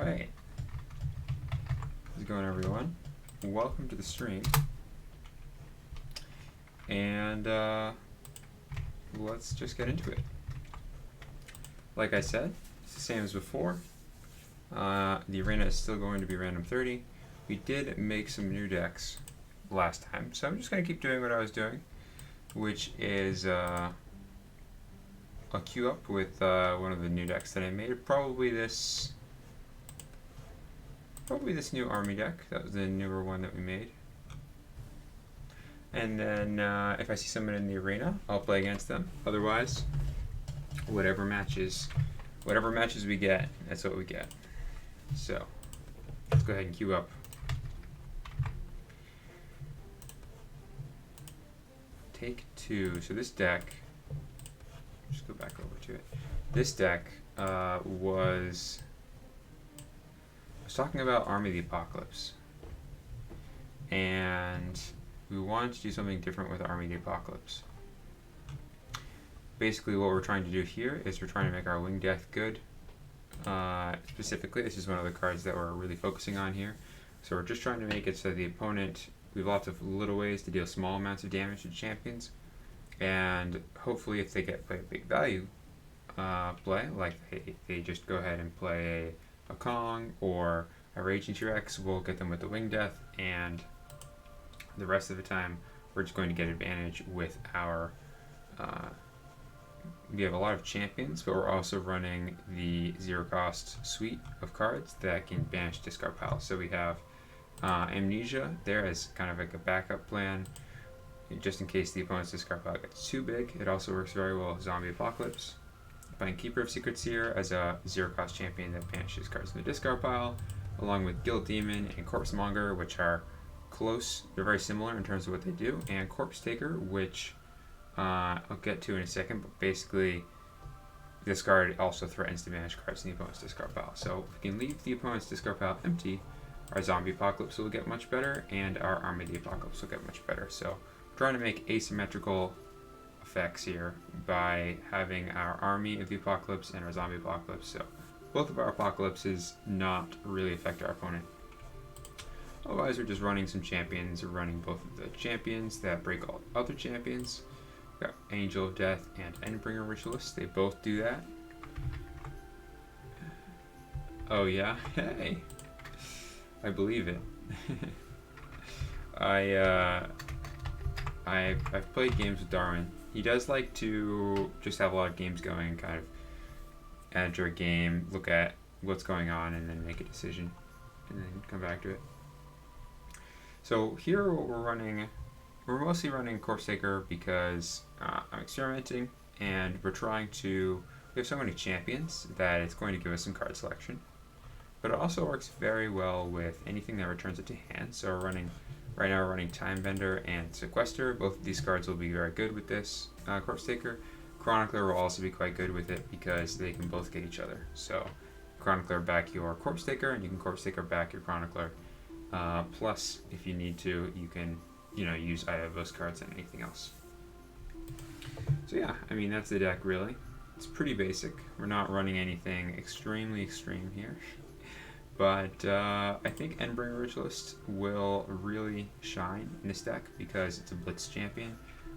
Alright. How's it going, everyone? Welcome to the stream. And let's just get into it. Like I said, it's the same as before. The arena is still going to be random 30. We did make some new decks last time, so I'm just going to keep doing what I was doing, which is a queue up with one of the new decks that I made. Probably this new army deck. That was the newer one that we made. And then if I see someone in the arena, I'll play against them. Otherwise, whatever matches we get, that's what we get. So let's go ahead and queue up. Take two. So this deck, just go back over to it. This deck was talking about Army of the Apocalypse, and we wanted to do something different with Army of the Apocalypse. Basically, what we're trying to do here is we're trying to make our Winged Death good. Specifically, this is one of the cards that we're really focusing on here. So we're just trying to make it so the opponent, we have lots of little ways to deal small amounts of damage to champions, and hopefully if they play a big value play, like they just go ahead and play a Kong or a Raging T-Rex, we'll get them with the Winged Death, and the rest of the time we're just going to get advantage with our we have a lot of champions, but we're also running the zero cost suite of cards that can banish discard piles. So we have Amnesia there as kind of like a backup plan, just in case the opponent's discard pile gets too big. It also works very well with Zombie Apocalypse. Playing Keeper of Secrets here as a zero cost champion that banishes cards in the discard pile, along with Guild Demon and Corpse Monger, which are close. They're very similar in terms of what they do, and Corpse Taker, which I'll get to in a second, but basically this card also threatens to banish cards in the opponent's discard pile. So if we can leave the opponent's discard pile empty, our Zombie Apocalypse will get much better, and our Army of the Apocalypse will get much better. So we're trying to make asymmetrical effects here by having our Army of the Apocalypse and our Zombie Apocalypse. So both of our Apocalypses not really affect our opponent. Otherwise, we're just running some champions. We're running both of the champions that break all other champions. We've got Angel of Death and Endbringer Ritualist. They both do that. Oh yeah? Hey! I believe it. I've played games with Darwin. He does like to just have a lot of games going and kind of enter a game, look at what's going on, and then make a decision, and then come back to it. So here what we're mostly running Corpse Taker because I'm experimenting, and we have so many champions that it's going to give us some card selection. But it also works very well with anything that returns it to hand. So right now we're running Time Bender and Sequester. Both of these cards will be very good with this Corpse Taker. Chronicler will also be quite good with it because they can both get each other. So Chronicler back your Corpse Taker, and you can Corpse Taker back your Chronicler. Plus, if you need to, you can use either of those cards and anything else. So yeah, I mean that's the deck really. It's pretty basic. We're not running anything extremely extreme here. But I think Endbringer Ritualist will really shine in this deck because it's a Blitz champion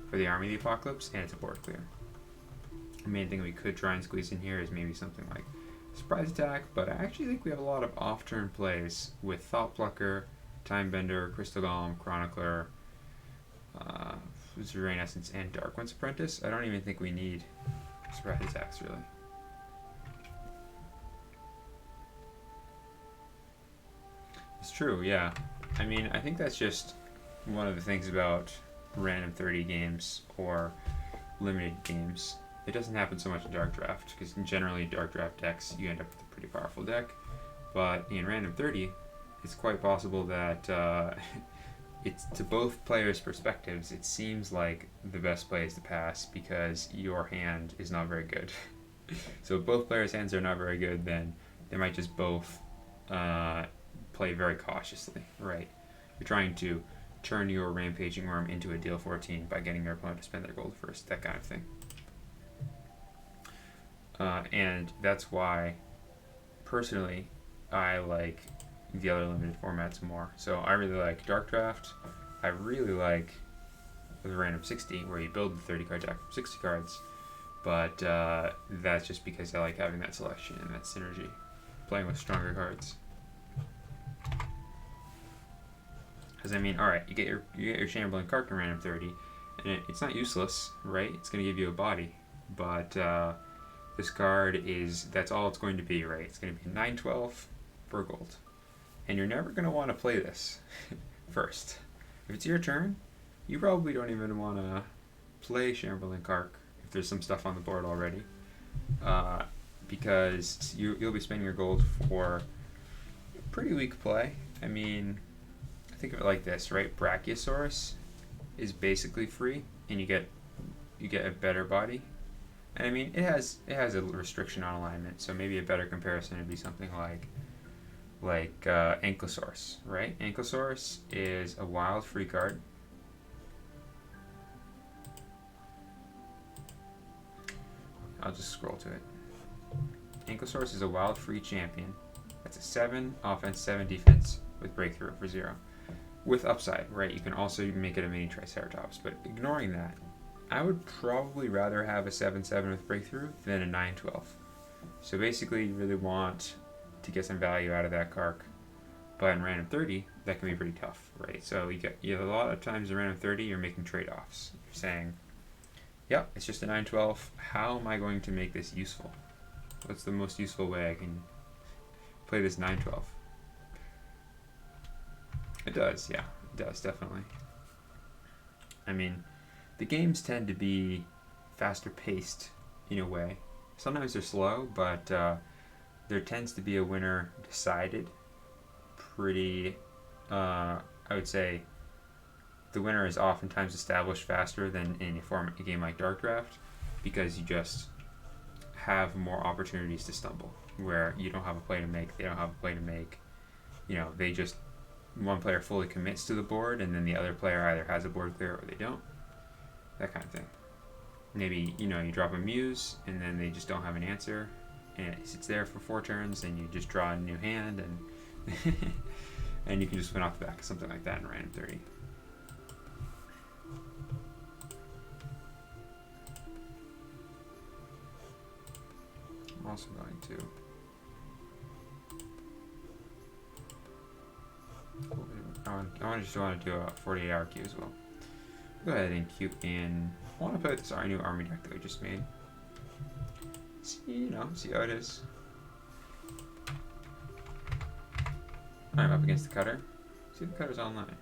for the Army of the Apocalypse, and it's a board clear. The main thing we could try and squeeze in here is maybe something like Surprise Attack, but I actually think we have a lot of off-turn plays with Thought Plucker, Time Bender, Crystal Golem, Chronicler, Zerain Essence, and Dark One's Apprentice. I don't even think we need Surprise Attacks really. It's true, yeah. I mean, I think that's just one of the things about random 30 games or limited games. It doesn't happen so much in Dark Draft, because generally Dark Draft decks, you end up with a pretty powerful deck. But in random 30, it's quite possible that it's to both players' perspectives, it seems like the best play is to pass because your hand is not very good. So if both players' hands are not very good, then they might just both play very cautiously, right? You're trying to turn your Rampaging Worm into a deal 14 by getting your opponent to spend their gold first, that kind of thing. And that's why, personally, I like the other limited formats more. So I really like Dark Draft. I really like the Random 60, where you build the 30 card deck from 60 cards. But that's just because I like having that selection and that synergy, playing with stronger cards. Because I mean, all right, you get your Shambling Kark in Random 30, and it's not useless, right? It's going to give you a body, but this card that's all it's going to be, right? It's going to be 9/12 for gold, and you're never going to want to play this first. If it's your turn, you probably don't even want to play Shambling Kark if there's some stuff on the board already, because you'll be spending your gold for pretty weak play. I mean, think of it like this, right? Brachiosaurus is basically free, and you get a better body. And I mean, it has a restriction on alignment, so maybe a better comparison would be something like Ankylosaurus, right? Ankylosaurus is a wild free card. I'll just scroll to it. Ankylosaurus is a wild free champion. That's a 7 offense, 7 defense with breakthrough for 0. With upside, right? You can also make it a mini Triceratops, but ignoring that, I would probably rather have a 7/7 with breakthrough than a 9/12. So basically, you really want to get some value out of that Kark, but in random 30, that can be pretty tough, right? So you have a lot of times in random 30, you're making trade-offs. You're saying, yep, it's just a 9/12. How am I going to make this useful? What's the most useful way I can play this 9/12? It does, yeah. It does, definitely. I mean, the games tend to be faster paced in a way. Sometimes they're slow, but there tends to be a winner decided pretty, I would say, the winner is oftentimes established faster than in a game like Dark Draft, because you just have more opportunities to stumble, where you don't have a play to make, they don't have a play to make. They just, one player fully commits to the board, and then the other player either has a board clear or they don't. That kind of thing. Maybe, you drop a Muse, and then they just don't have an answer, and it sits there for 4 turns, and you just draw a new hand, and and you can just win off the back of something like that in random 30. I'm also going to I just want to do a 48-hour queue as well. Go ahead and queue in. I want to play with this new army deck that we just made. See how it is. I'm up against the cutter. See if the cutter's online.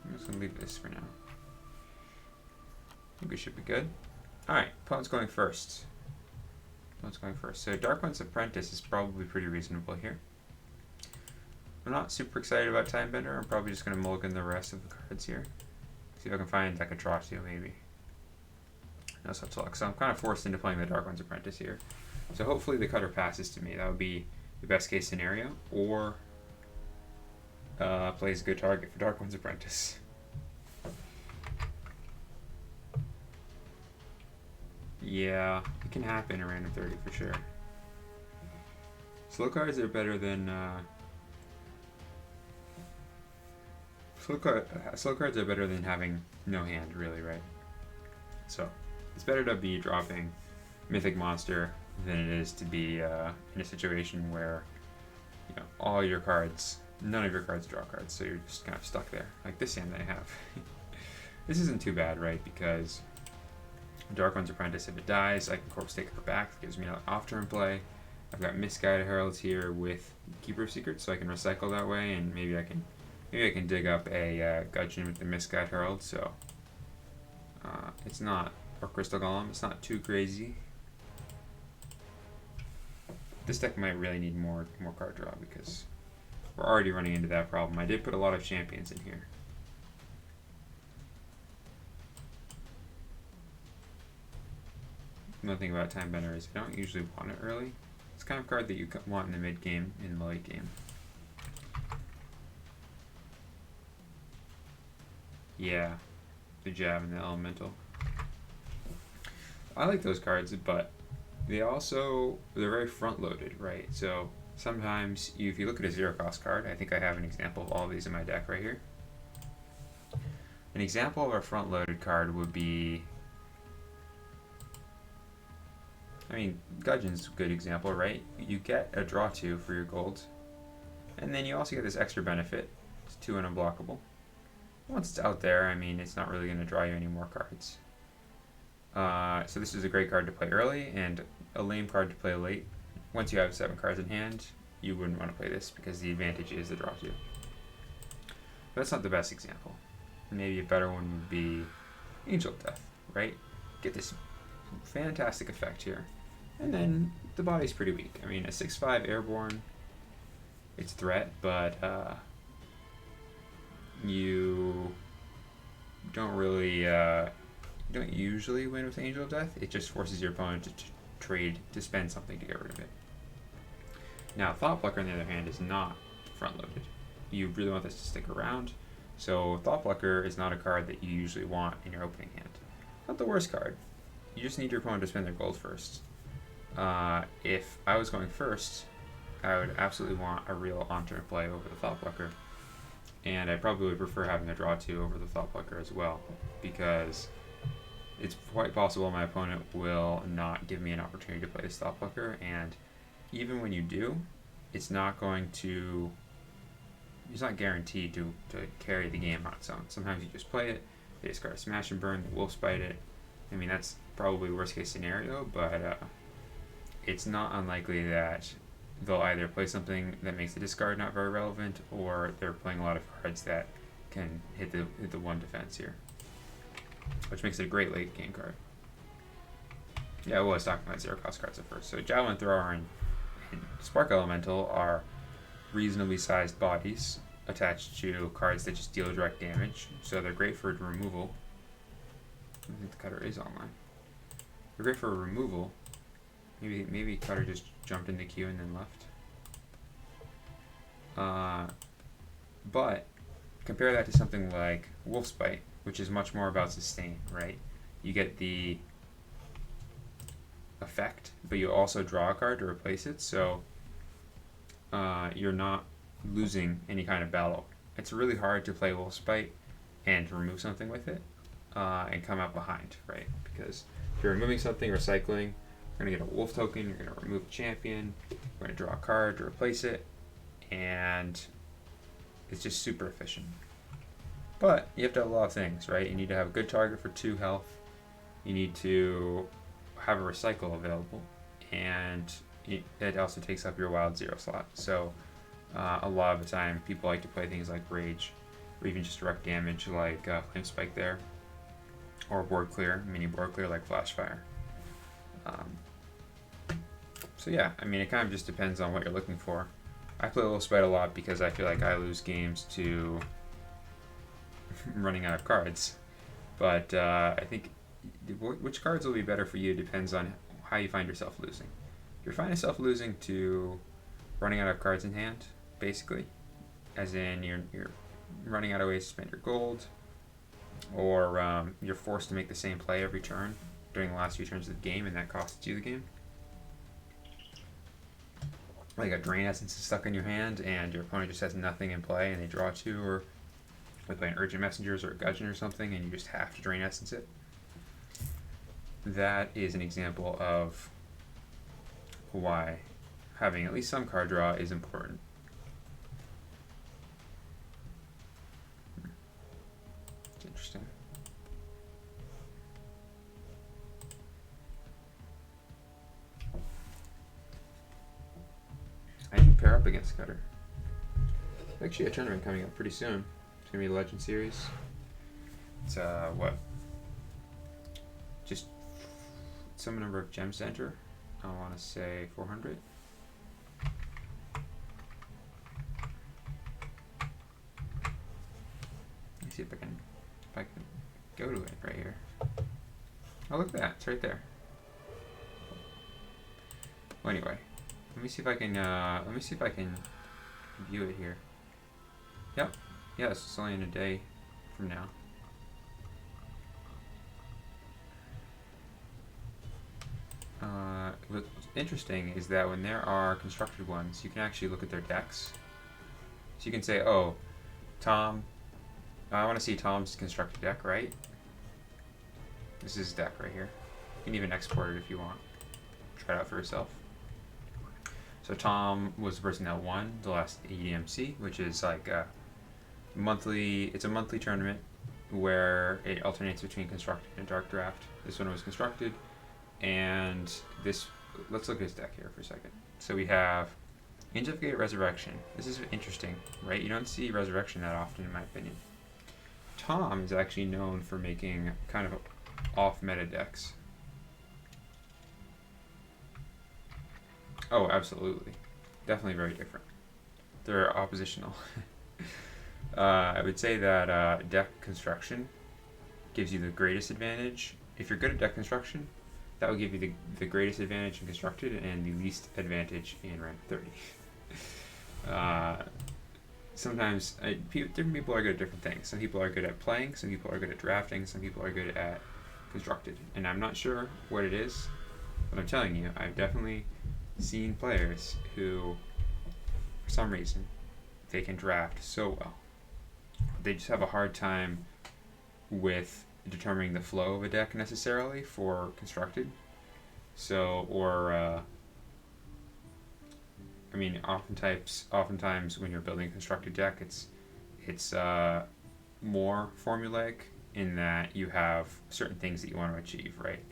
I'm just gonna leave this for now. I think we should be good. Alright, opponent's going first. So Dark-One's Apprentice is probably pretty reasonable here. I'm not super excited about Timebender. I'm probably just going to mulligan the rest of the cards here. See if I can find Decatratio maybe. No such luck. So I'm kind of forced into playing the Dark One's Apprentice here. So hopefully the cutter passes to me. That would be the best case scenario. Or plays a good target for Dark One's Apprentice. Yeah, it can happen in random 30 for sure. Slow cards are better than slow cards are better than having no hand, really, right? So it's better to be dropping Mythic Monster than it is to be in a situation where all your cards, none of your cards draw cards, so you're just kind of stuck there, like this hand that I have. This isn't too bad, right? Because Dark One's Apprentice, if it dies, I can Corpse Take her back. It gives me an off-turn play. I've got Misguided Heralds here with Keeper of Secrets, so I can recycle that way, and maybe I can dig up a Gudgeon with the Misguided Herald. So it's not, or Crystal Golem. It's not too crazy. This deck might really need more card draw because we're already running into that problem. I did put a lot of champions in here. Another thing about Timebender is I don't usually want it early. It's the kind of card that you want in the mid game, in the late game. Yeah, the Jab and the Elemental. I like those cards, but they're very front loaded, right? So Sometimes, if you look at a zero cost card, I think I have an example of all of these in my deck right here. An example of a front loaded card would be, I mean, Gudgeon's a good example, right? You get a draw 2 for your gold, and then you also get this extra benefit. It's 2 and unblockable. Once it's out there, I mean, it's not really going to draw you any more cards. So this is a great card to play early, and a lame card to play late. Once you have 7 cards in hand, you wouldn't want to play this because the advantage is the draw 2. But that's not the best example. Maybe a better one would be Angel of Death, right? Get this fantastic effect here. And then the body's pretty weak. I mean, a 6/5 airborne, it's threat, but you don't really, you don't usually win with Angel of Death. It just forces your opponent to trade, to spend something to get rid of it. Now, Thought Plucker, on the other hand, is not front-loaded. You really want this to stick around. So Thought Plucker is not a card that you usually want in your opening hand. Not the worst card. You just need your opponent to spend their gold first. If I was going first, I would absolutely want a real on-turn play over the Thought Plucker. And I probably would prefer having a draw 2 over the Thought Plucker as well, because it's quite possible my opponent will not give me an opportunity to play this Thought Plucker, and even when you do, it's not going to, it's not guaranteed to carry the game on its own. Sometimes you just play it, they discard a Smash and Burn, they Wolfspite it. I mean, that's probably worst case scenario, but it's not unlikely that they'll either play something that makes the discard not very relevant, or they're playing a lot of cards that can hit the 1 defense here, which makes it a great late game card. Yeah, I was talking about zero cost cards at first. So Javelin Thrower and Spark Elemental are reasonably sized bodies attached to cards that just deal direct damage, so they're great for removal. I think the cutter is online. They're great for removal. Maybe cutter just jumped in the queue and then left. But compare that to something like Wolfspite, which is much more about sustain, right? You get the effect, but you also draw a card to replace it, so you're not losing any kind of battle. It's really hard to play Wolfspite and remove something with it and come out behind, right? Because if you're removing something, recycling, you're going to get a wolf token, you're going to remove a champion, you're going to draw a card to replace it, and it's just super efficient. But you have to have a lot of things, right? You need to have a good target for 2 health, you need to have a recycle available, and it also takes up your wild 0 slot. So a lot of the time people like to play things like Rage, or even just direct damage like Flame Spike there, or board clear, mini board clear like Flashfire. So yeah, I mean, it kind of just depends on what you're looking for. I play Wolfspite a lot because I feel like I lose games to running out of cards. But I think which cards will be better for you depends on how you find yourself losing. If you find yourself losing to running out of cards in hand, basically, as in you're running out of ways to spend your gold, or you're forced to make the same play every turn during the last few turns of the game, and that costs you the game. Like a Drain Essence is stuck in your hand, and your opponent just has nothing in play, and they draw 2, or with an Urgent Messengers or a Gudgeon or something, and you just have to Drain Essence it. That is an example of why having at least some card draw is important. It's interesting. I should pair up against Cutter. Actually, a tournament coming up pretty soon. It's gonna be a Legend Series. It's what? Just some number of gems to enter. I want to say 400. Let me see if I can go to it right here. Oh, look at that! It's right there. Well, anyway, let me see if I can view it here. Yep. Yes, it's only in a day from now. interesting is that when there are constructed ones, you can actually look at their decks. So you can say, oh, Tom, I want to see Tom's constructed deck, right? This is his deck right here. You can even export it if you want. Try it out for yourself. So Tom was the person that won the last EDMC, which is like a monthly tournament where it alternates between constructed and dark draft. This one was constructed, and let's look at his deck here for a second. So we have Angel of Gate Resurrection. This is interesting, right? You don't see Resurrection that often, in my opinion. Tom is actually known for making kind of off-meta decks. Oh, absolutely. Definitely very different. They're oppositional. I would say that deck construction gives you the greatest advantage. If you're good at deck construction, that will give you the greatest advantage in constructed and the least advantage in rank 30. Sometimes different people are good at different things. Some people are good at playing, some people are good at drafting, some people are good at constructed. And I'm not sure what it is, but I'm telling you, I've definitely seen players who, for some reason, they can draft so well. They just have a hard time with determining the flow of a deck necessarily for constructed. So, I mean, oftentimes when you're building a constructed deck, it's more formulaic in that you have certain things that you want to achieve, right?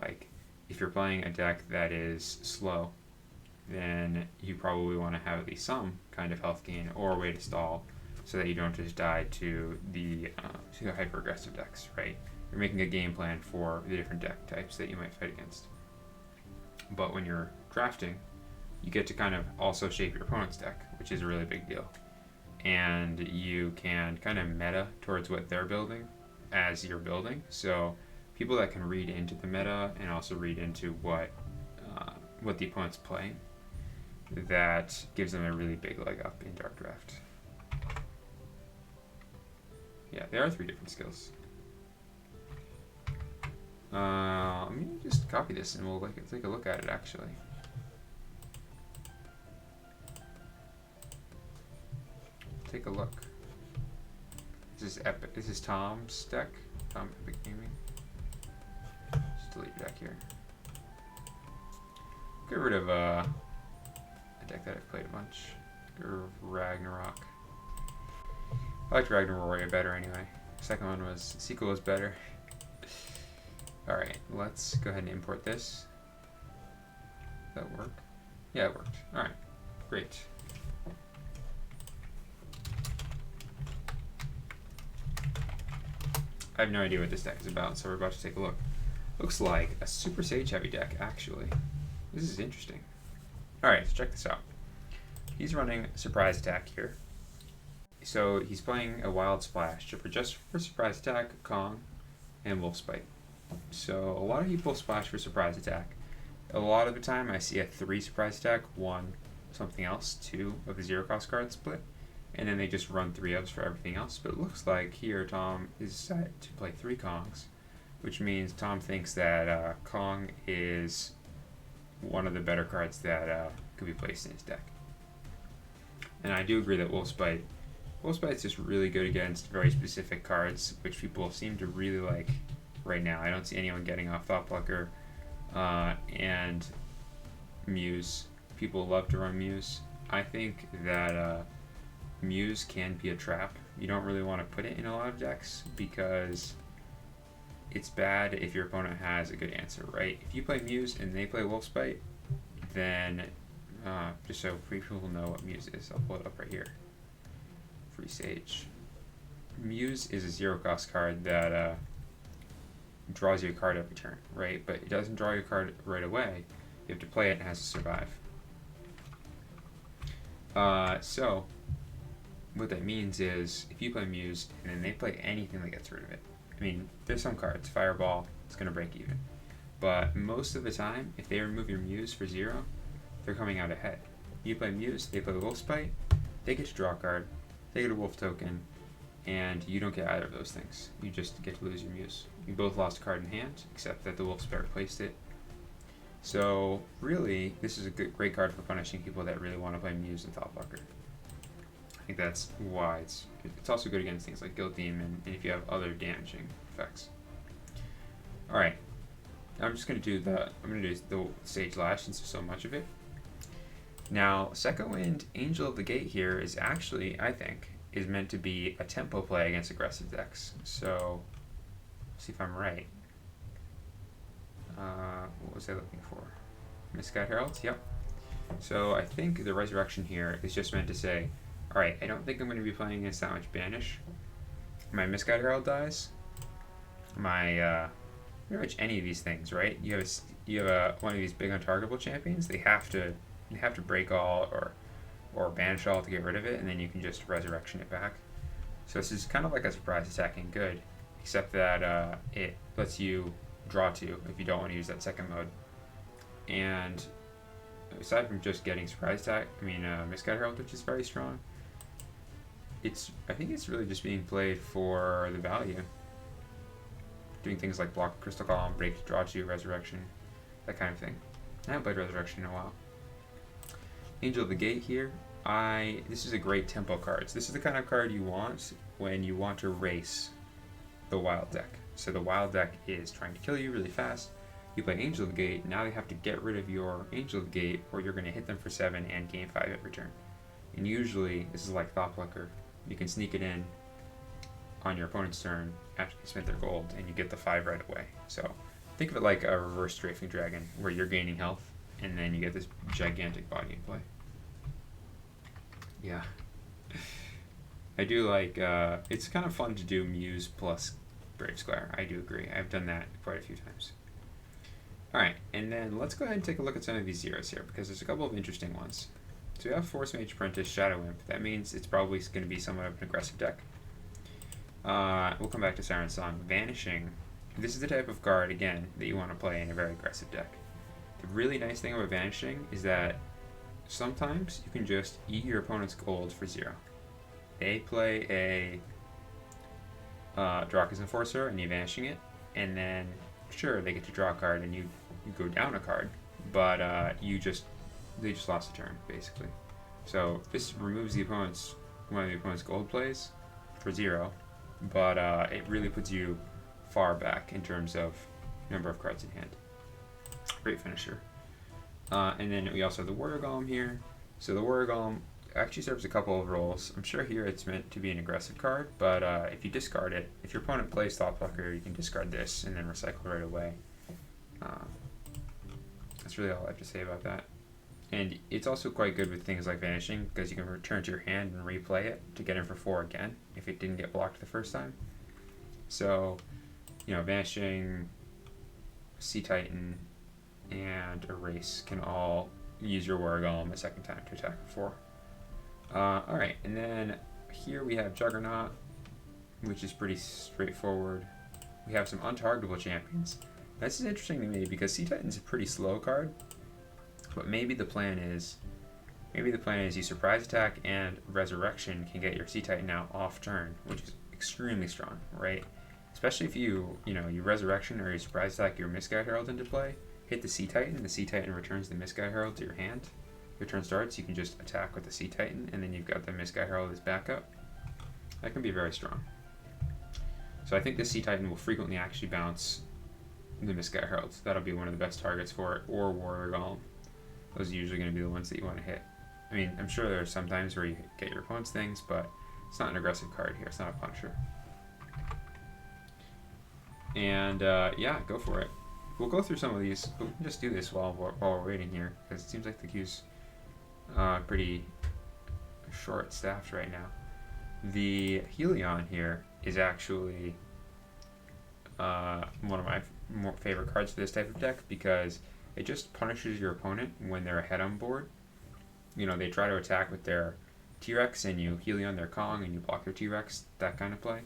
Like, if you're playing a deck that is slow, then you probably want to have at least some kind of health gain or a way to stall so that you don't just die to the hyper-aggressive decks, right? You're making a game plan for the different deck types that you might fight against. But when you're drafting, you get to kind of also shape your opponent's deck, which is a really big deal. And you can kind of meta towards what they're building as you're building. So people that can read into the meta and also read into what the opponent's playing, that gives them a really big leg up in Dark Draft. Yeah, there are 3 different skills. Let me just copy this and we'll take a look at it actually. Take a look. This is Tom's deck. Tom Epic Gaming. Just delete your deck here. Get rid of a deck that I've played a bunch. Get rid of Ragnarok. I liked Ragnaroria better anyway. Second one was, sequel was better. Alright, let's go ahead and import this. Did that work? Yeah, it worked. Alright, great. I have no idea what this deck is about, so we're about to take a look. Looks like a Super Sage heavy deck, actually. This is interesting. Alright, so check this out. He's running Surprise Attack here. So he's playing a Wild Splash. Just for Surprise Attack, Kong, and Wolfspite. So a lot of people splash for Surprise Attack. A lot of the time I see a 3 Surprise Attack, 1 something else, 2 of the 0-cost cards split, and then they just run 3 ofs for everything else. But it looks like here Tom is decided to play 3 Kongs, which means Tom thinks that Kong is one of the better cards that could be placed in his deck. And I do agree that Wolfspite's just really good against very specific cards, which people seem to really like right now. I don't see anyone getting off Thoughtplucker and Muse. People love to run Muse. I think that Muse can be a trap. You don't really want to put it in a lot of decks because it's bad if your opponent has a good answer, right? If you play Muse and they play Wolfspite, then just so people know what Muse is, I'll pull it up right here. Free Sage. Muse is a 0-cost card that draws you a card every turn, right? But it doesn't draw your card right away. You have to play it and it has to survive. So what that means is if you play Muse and then they play anything that gets rid of it. I mean, there's some cards, Fireball, it's going to break even. But most of the time, if they remove your Muse for 0, they're coming out ahead. You play Muse, they play Wolfspite, they get to draw a card, they get a Wolf token, and you don't get either of those things. You just get to lose your Muse. You both lost a card in hand, except that the Wolfspite replaced it. So really, this is a great card for punishing people that really want to play Muse and Thought Blocker. I think that's why it's also good against things like Guild Demon and if you have other damaging effects. All right, I'm just gonna do the Sage Lash since there's so much of it. Now, Second Wind Angel of the Gate here is actually, I think, is meant to be a tempo play against aggressive decks. So, see if I'm right. What was I looking for? Misguided Heralds? Yep. So I think the Resurrection here is just meant to say, alright, I don't think I'm going to be playing against that much Banish. My Misguided Herald dies. My, pretty much any of these things, right? You have one of these big untargetable champions, they have to break all or banish all to get rid of it, and then you can just Resurrection it back. So this is kind of like a surprise attacking good, except that it lets you draw 2 if you don't want to use that second mode. And aside from just getting surprise attack, Misguided Herald, which is very strong, I think it's really just being played for the value. Doing things like block Crystal Column, break, draw 2, Resurrection, that kind of thing. I haven't played Resurrection in a while. Angel of the Gate here. This is a great tempo card. So this is the kind of card you want when you want to race the wild deck. So the wild deck is trying to kill you really fast. You play Angel of the Gate, now they have to get rid of your Angel of the Gate or you're going to hit them for 7 and gain 5 every turn. And usually, this is like Thought Plucker, you can sneak it in on your opponent's turn after they spent their gold and you get the 5 right away. So think of it like a reverse Strafing Dragon where you're gaining health and then you get this gigantic body in play. Yeah. I do like, it's kind of fun to do Muse plus Brave Squire. I do agree. I've done that quite a few times. Alright, and then let's go ahead and take a look at some of these zeros here, because there's a couple of interesting ones. So we have Force Mage Apprentice, Shadow Imp. That means it's probably going to be somewhat of an aggressive deck. We'll come back to Siren Song. Vanishing. This is the type of card, again, that you want to play in a very aggressive deck. The really nice thing about Vanishing is that sometimes you can just eat your opponent's gold for 0. They play a Draka's Enforcer and you Vanishing it, and then sure, they get to draw a card and you go down a card, but they just lost a turn, basically. So this removes one of the opponent's gold plays for 0, but it really puts you far back in terms of number of cards in hand. Great finisher. And then we also have the Warrior Golem here. So the Warrior Golem actually serves a couple of roles. I'm sure here it's meant to be an aggressive card, but if you discard it, if your opponent plays Thought Plucker, you can discard this and then recycle right away. That's really all I have to say about that. And it's also quite good with things like Vanishing, because you can return to your hand and replay it to get in for 4 again, if it didn't get blocked the first time. So, Vanishing, Sea Titan, and Erase can all use your Warrior Golem a second time to attack for 4. Alright, and then here we have Juggernaut, which is pretty straightforward. We have some untargetable champions. This is interesting to me because Sea Titan's a pretty slow card, but maybe the plan is you surprise attack and Resurrection can get your Sea Titan out off turn, which is extremely strong, right? Especially if you Resurrection or you surprise attack your Misguided Herald into play, hit the Sea Titan returns the Misguided Herald to your hand. Your turn starts, you can just attack with the Sea Titan, and then you've got the Misguided Herald as backup. That can be very strong. So I think the Sea Titan will frequently actually bounce the Misguided Heralds. That'll be one of the best targets for it, or Warrior Golem. Those are usually going to be the ones that you want to hit. I mean, I'm sure there are some times where you get your opponent's things, but it's not an aggressive card here. It's not a Punisher. And yeah, go for it. We'll go through some of these. We can just do this while we're waiting here, because it seems like the queue's pretty short-staffed right now. The Helion here is actually one of my more favorite cards for this type of deck, because it just punishes your opponent when they're ahead on board. They try to attack with their T-Rex and you Helion their Kong and you block their T-Rex, that kind of play.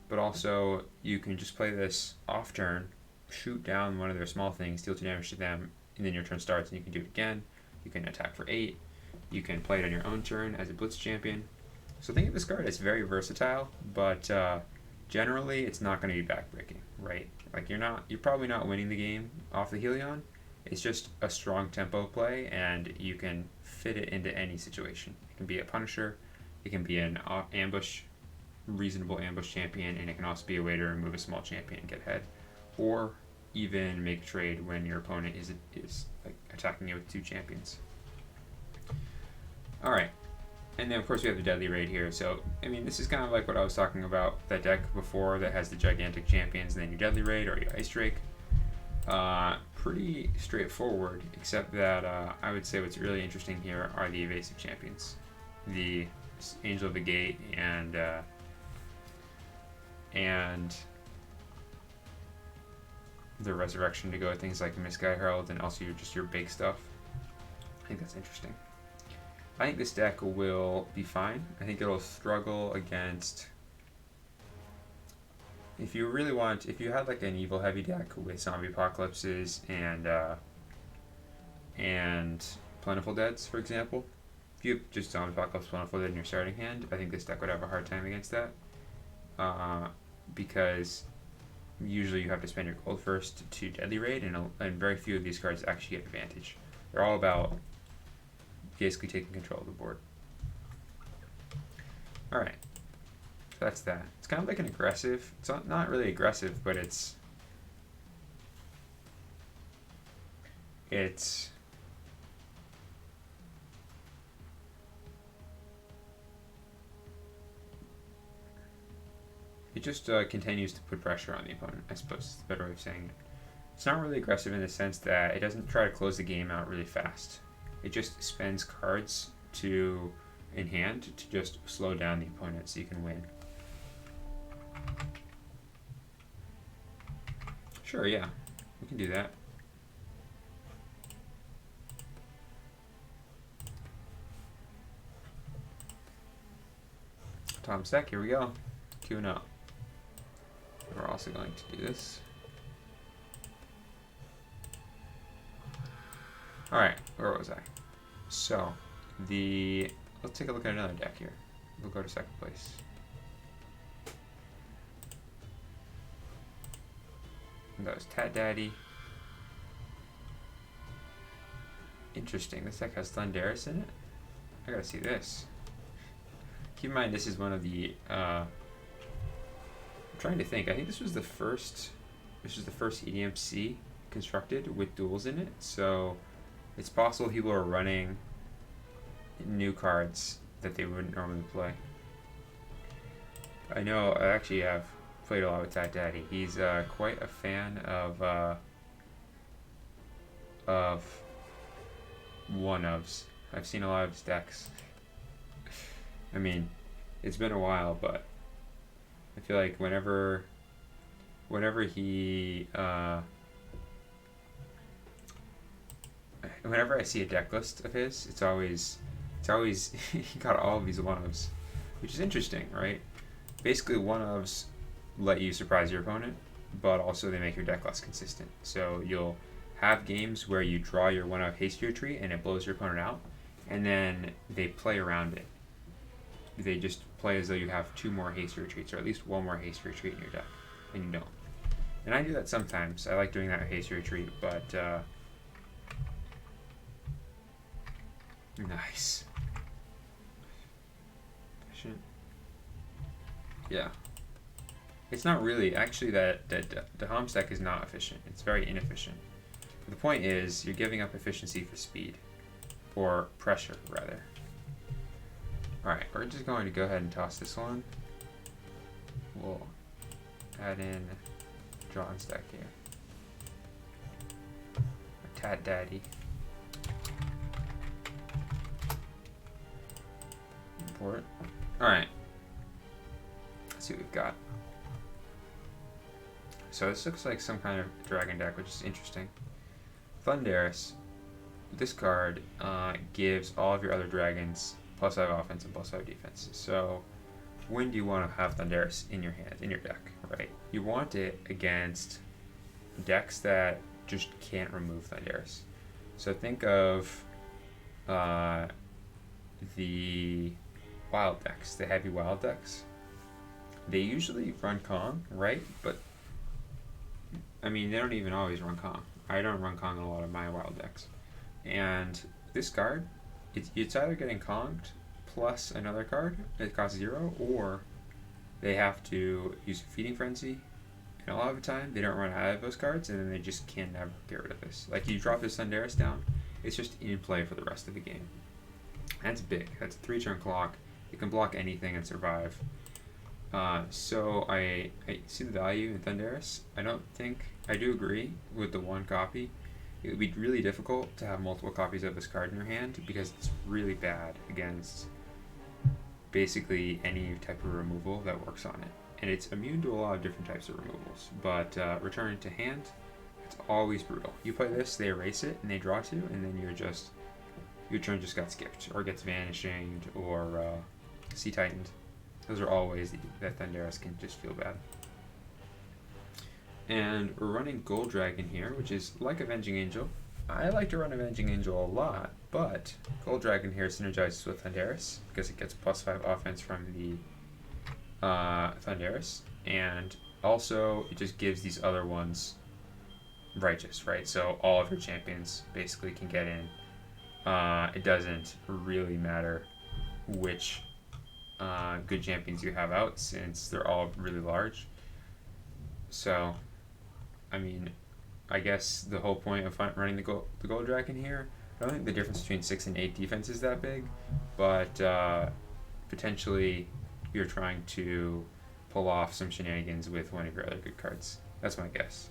But also, you can just play this off turn, shoot down one of their small things, deal 2 damage to them, and then your turn starts and you can do it again. You can attack for 8. You can play it on your own turn as a Blitz champion. So think of this card as very versatile, but generally it's not going to be backbreaking, right? Like you're probably not winning the game off the Helion, It's just a strong tempo play, and you can fit it into any situation. It can be a Punisher, it can be an ambush, reasonable ambush champion, and it can also be a way to remove a small champion and get ahead, or even make a trade when your opponent is like attacking you with two champions. All right, and then of course we have the Deadly Raid here. So I mean, this is kind of like what I was talking about, that deck before that has the gigantic champions and then your Deadly Raid or your Ice Drake. Pretty straightforward, except that I would say what's really interesting here are the evasive champions, the Angel of the Gate and the Resurrection to go with things like Mistguide Herald, and also just your big stuff. I think that's interesting. I think this deck will be fine. I think it'll struggle against, if you really want, if you had like an evil heavy deck with zombie apocalypses and plentiful deads, for example. If you have just zombie apocalypse, plentiful dead in your starting hand, I think this deck would have a hard time against that. Because usually you have to spend your gold first to Deadly Raid, and very few of these cards actually get advantage. They're all about basically taking control of the board. Alright, so that's that. It's kind of like an aggressive, it's not really aggressive, but it's it just continues to put pressure on the opponent, I suppose is the better way of saying it. It's not really aggressive in the sense that it doesn't try to close the game out really fast. It just spends cards in hand to just slow down the opponent so you can win. Sure, yeah, we can do that. Top deck, here we go. Queuing up. We're also going to do this. Alright, where was I? So, let's take a look at another deck here. We'll go to second place. And that was Tat Daddy. Interesting, this deck has Thunderous in it? I gotta see this. Keep in mind, this is one of the, I'm trying to think, I think this was the first EDMC constructed with duels in it, so it's possible people are running new cards that they wouldn't normally play. I know I actually have played a lot with Tat Daddy. He's quite a fan of one-ofs. I've seen a lot of his decks. I mean, it's been a while, but I feel like whenever he whenever I see a deck list of his, it's always he got all of these one-ofs, which is interesting, right? Basically, one-ofs let you surprise your opponent, but also they make your deck less consistent. So you'll have games where you draw your one-off Hasty Retreat and it blows your opponent out, and then they play around it. They just play as though you have two more Hasty Retreats, or at least one more Hasty Retreat in your deck, and you don't. And I do that sometimes. I like doing that with Hasty Retreat, but nice. Efficient. Yeah. It's not really, actually that Daham's deck is not efficient. It's very inefficient. The point is, you're giving up efficiency for speed. Or pressure, rather. Alright, we're just going to go ahead and toss this one. We'll add in John's deck here. Or Tat Daddy. Import. Alright. Let's see what we've got. So this looks like some kind of dragon deck, which is interesting. Thunderous. This card gives all of your other dragons +5 offense and +5 defense. So when do you want to have Thunderous in your hand, in your deck, right? You want it against decks that just can't remove Thunderous. So think of the wild decks, the heavy wild decks. They usually run Kong, right? But I mean, they don't even always run Kong. I don't run Kong in a lot of my wild decks. And this card, it's either getting Konged plus another card that costs 0, or they have to use Feeding Frenzy. And a lot of the time, they don't run out of those cards, and then they just can never get rid of this. Like, you drop this Thunderous down, it's just in play for the rest of the game. That's big. That's a 3-turn clock. It can block anything and survive. So I see the value in Thunderous. I do agree with the one copy. It would be really difficult to have multiple copies of this card in your hand because it's really bad against basically any type of removal that works on it. And it's immune to a lot of different types of removals. But returning to hand, it's always brutal. You play this, they erase it, and they draw 2, and then your turn just got skipped, or gets vanishing, or Sea Titaned. Those are all ways that Thunderous can just feel bad. And we're running Gold Dragon here, which is like Avenging Angel. I like to run Avenging Angel a lot, but Gold Dragon here synergizes with Thunderous because it gets +5 offense from the Thunderous, and also it just gives these other ones Righteous, right? So all of your champions basically can get in. It doesn't really matter which good champions you have out, since they're all really large. So, I mean, I guess the whole point of running the Gold Dragon here, I don't think the difference between 6 and 8 defense is that big, but potentially you're trying to pull off some shenanigans with one of your other good cards. That's my guess.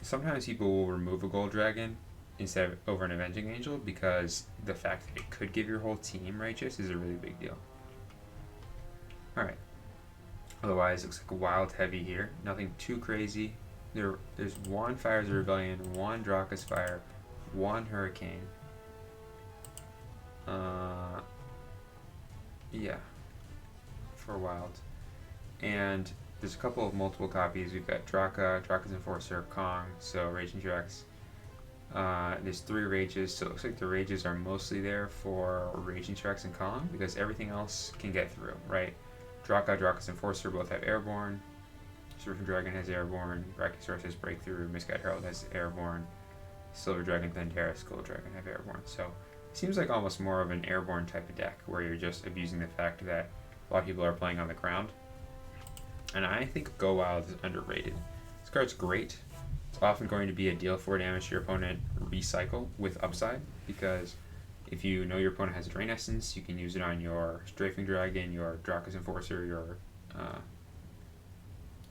Sometimes people will remove a Gold Dragon instead of over an Avenging Angel because the fact that it could give your whole team Righteous is a really big deal. Alright. Otherwise, it looks like a wild heavy here. Nothing too crazy. There's one Fires of Rebellion, one Draka's Fire, one Hurricane. Yeah. For wild. And there's a couple of multiple copies. We've got Draka's Enforcer, Kong, so Raging Drax. There's 3 Rages, so it looks like the Rages are mostly there for Raging Drax and Kong, because everything else can get through, right? Draka's Enforcer both have Airborne, Surfing Dragon has Airborne, Brachiosaurus has Breakthrough, Misguided Herald has Airborne, Silver Dragon, Thunderous, Gold Dragon have Airborne. So it seems like almost more of an Airborne type of deck, where you're just abusing the fact that a lot of people are playing on the ground. And I think Go Wild is underrated. This card's great. It's often going to be a deal 4 damage to your opponent recycle with upside, because if you know your opponent has a Drain Essence, you can use it on your Strafing Dragon, your Draka's Enforcer, your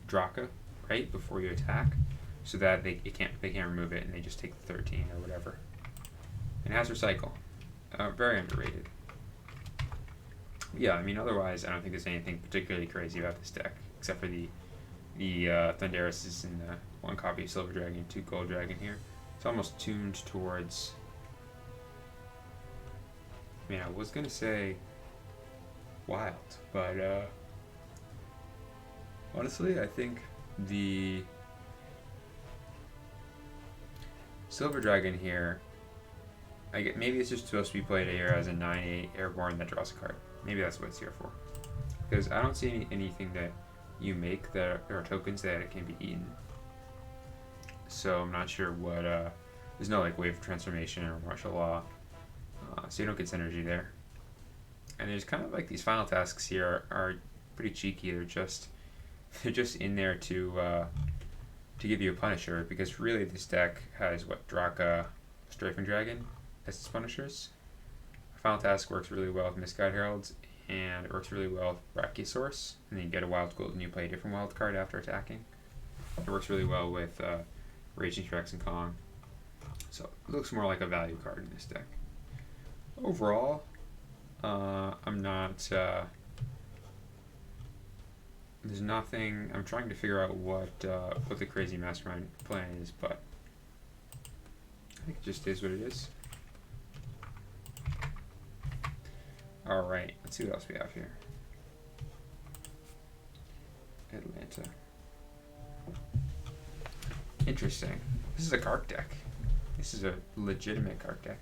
Draka, right, before you attack, so that they can't remove it and they just take the 13 or whatever. And it has Recycle. Very underrated. Yeah, I mean, otherwise, I don't think there's anything particularly crazy about this deck, except for the Thunderous is in the 1 copy of Silver Dragon, 2 Gold Dragon here. It's almost tuned towards... I mean, I was going to say wild, but honestly, I think the Silver Dragon here, maybe it's just supposed to be played here as a 9/8 Airborne that draws a card. Maybe that's what it's here for. Because I don't see anything that you make that are tokens that it can be eaten. So I'm not sure what, there's no like Wave of Transformation or Martial Law, so you don't get synergy there. And there's kind of like these final tasks here are pretty cheeky. They're just in there to give you a Punisher, because really this deck has what, Draka, Strafing Dragon as its Punishers. Final task works really well with Misguided Heralds, and it works really well with Brachiosaurus, and then you get a wild gold and you play a different wild card after attacking. It works really well with Raging Drax and Kong. So it looks more like a value card in this deck. Overall, I'm not... there's nothing... I'm trying to figure out what the crazy mastermind plan is, but I think it just is what it is. Alright, let's see what else we have here. Atlanta. Interesting. This is a Kark deck. This is a legitimate Kark deck.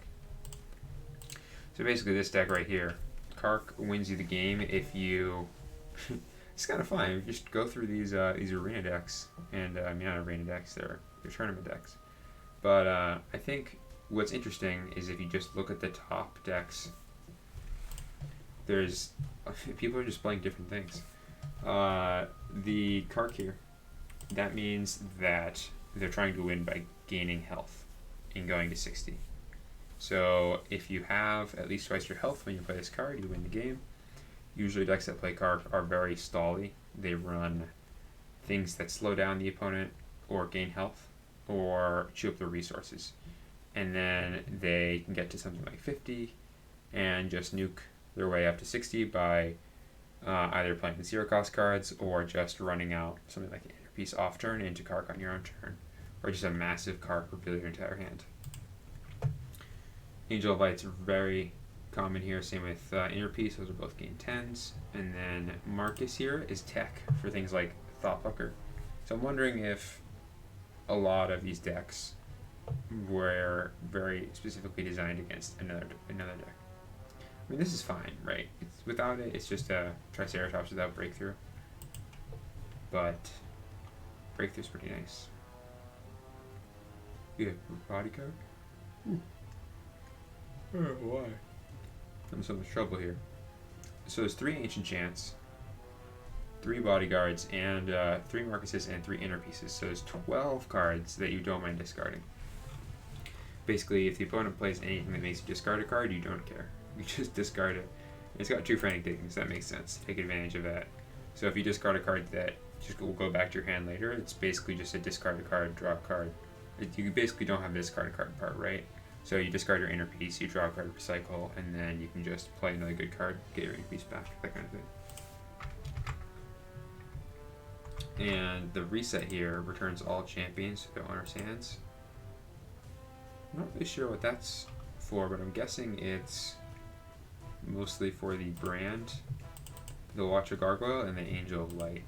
So basically this deck right here, Kark wins you the game if you it's kind of fun. You just go through these arena decks, and I mean not arena decks, they're tournament decks. But I think what's interesting is if you just look at the top decks, there's people are just playing different things. The Kark here, that means that they're trying to win by gaining health and going to 60. So if you have at least twice your health when you play this card, you win the game. Usually decks that play Kark are very stally. They run things that slow down the opponent or gain health or chew up their resources. And then they can get to something like 50 and just nuke their way up to 60 by either playing 0 cost cards or just running out something like an Inner Peace off turn into Kark on your own turn, or just a massive Kark reveal your entire hand. Angel of Light's very common here, same with Inner Peace, those are both gain 10s. And then Marcus here is tech for things like Thoughtfucker. So I'm wondering if a lot of these decks were very specifically designed against another deck. I mean, this is fine, right? Without it, it's just a Triceratops without Breakthrough. But Breakthrough's pretty nice. Yeah, body card? Why? I'm in so much trouble here. So there's 3 Ancient Chants, 3 Bodyguards, and 3 Marcuses and 3 Inner Pieces. So there's 12 cards that you don't mind discarding. Basically, if the opponent plays anything that makes you discard a card, you don't care. You just discard it. And it's got 2 Frantic Diggings, that makes sense. Take advantage of that. So if you discard a card that just will go back to your hand later, it's basically just a discard a card, draw a card. You basically don't have the discard a card part, right? So you discard your Inner Piece, you draw a card, recycle, and then you can just play another good card, get your Inner Piece back, that kind of thing. And the reset here returns all champions to their owner's hands. I'm not really sure what that's for, but I'm guessing it's mostly for the brand, the Watcher Gargoyle, and the Angel of Light.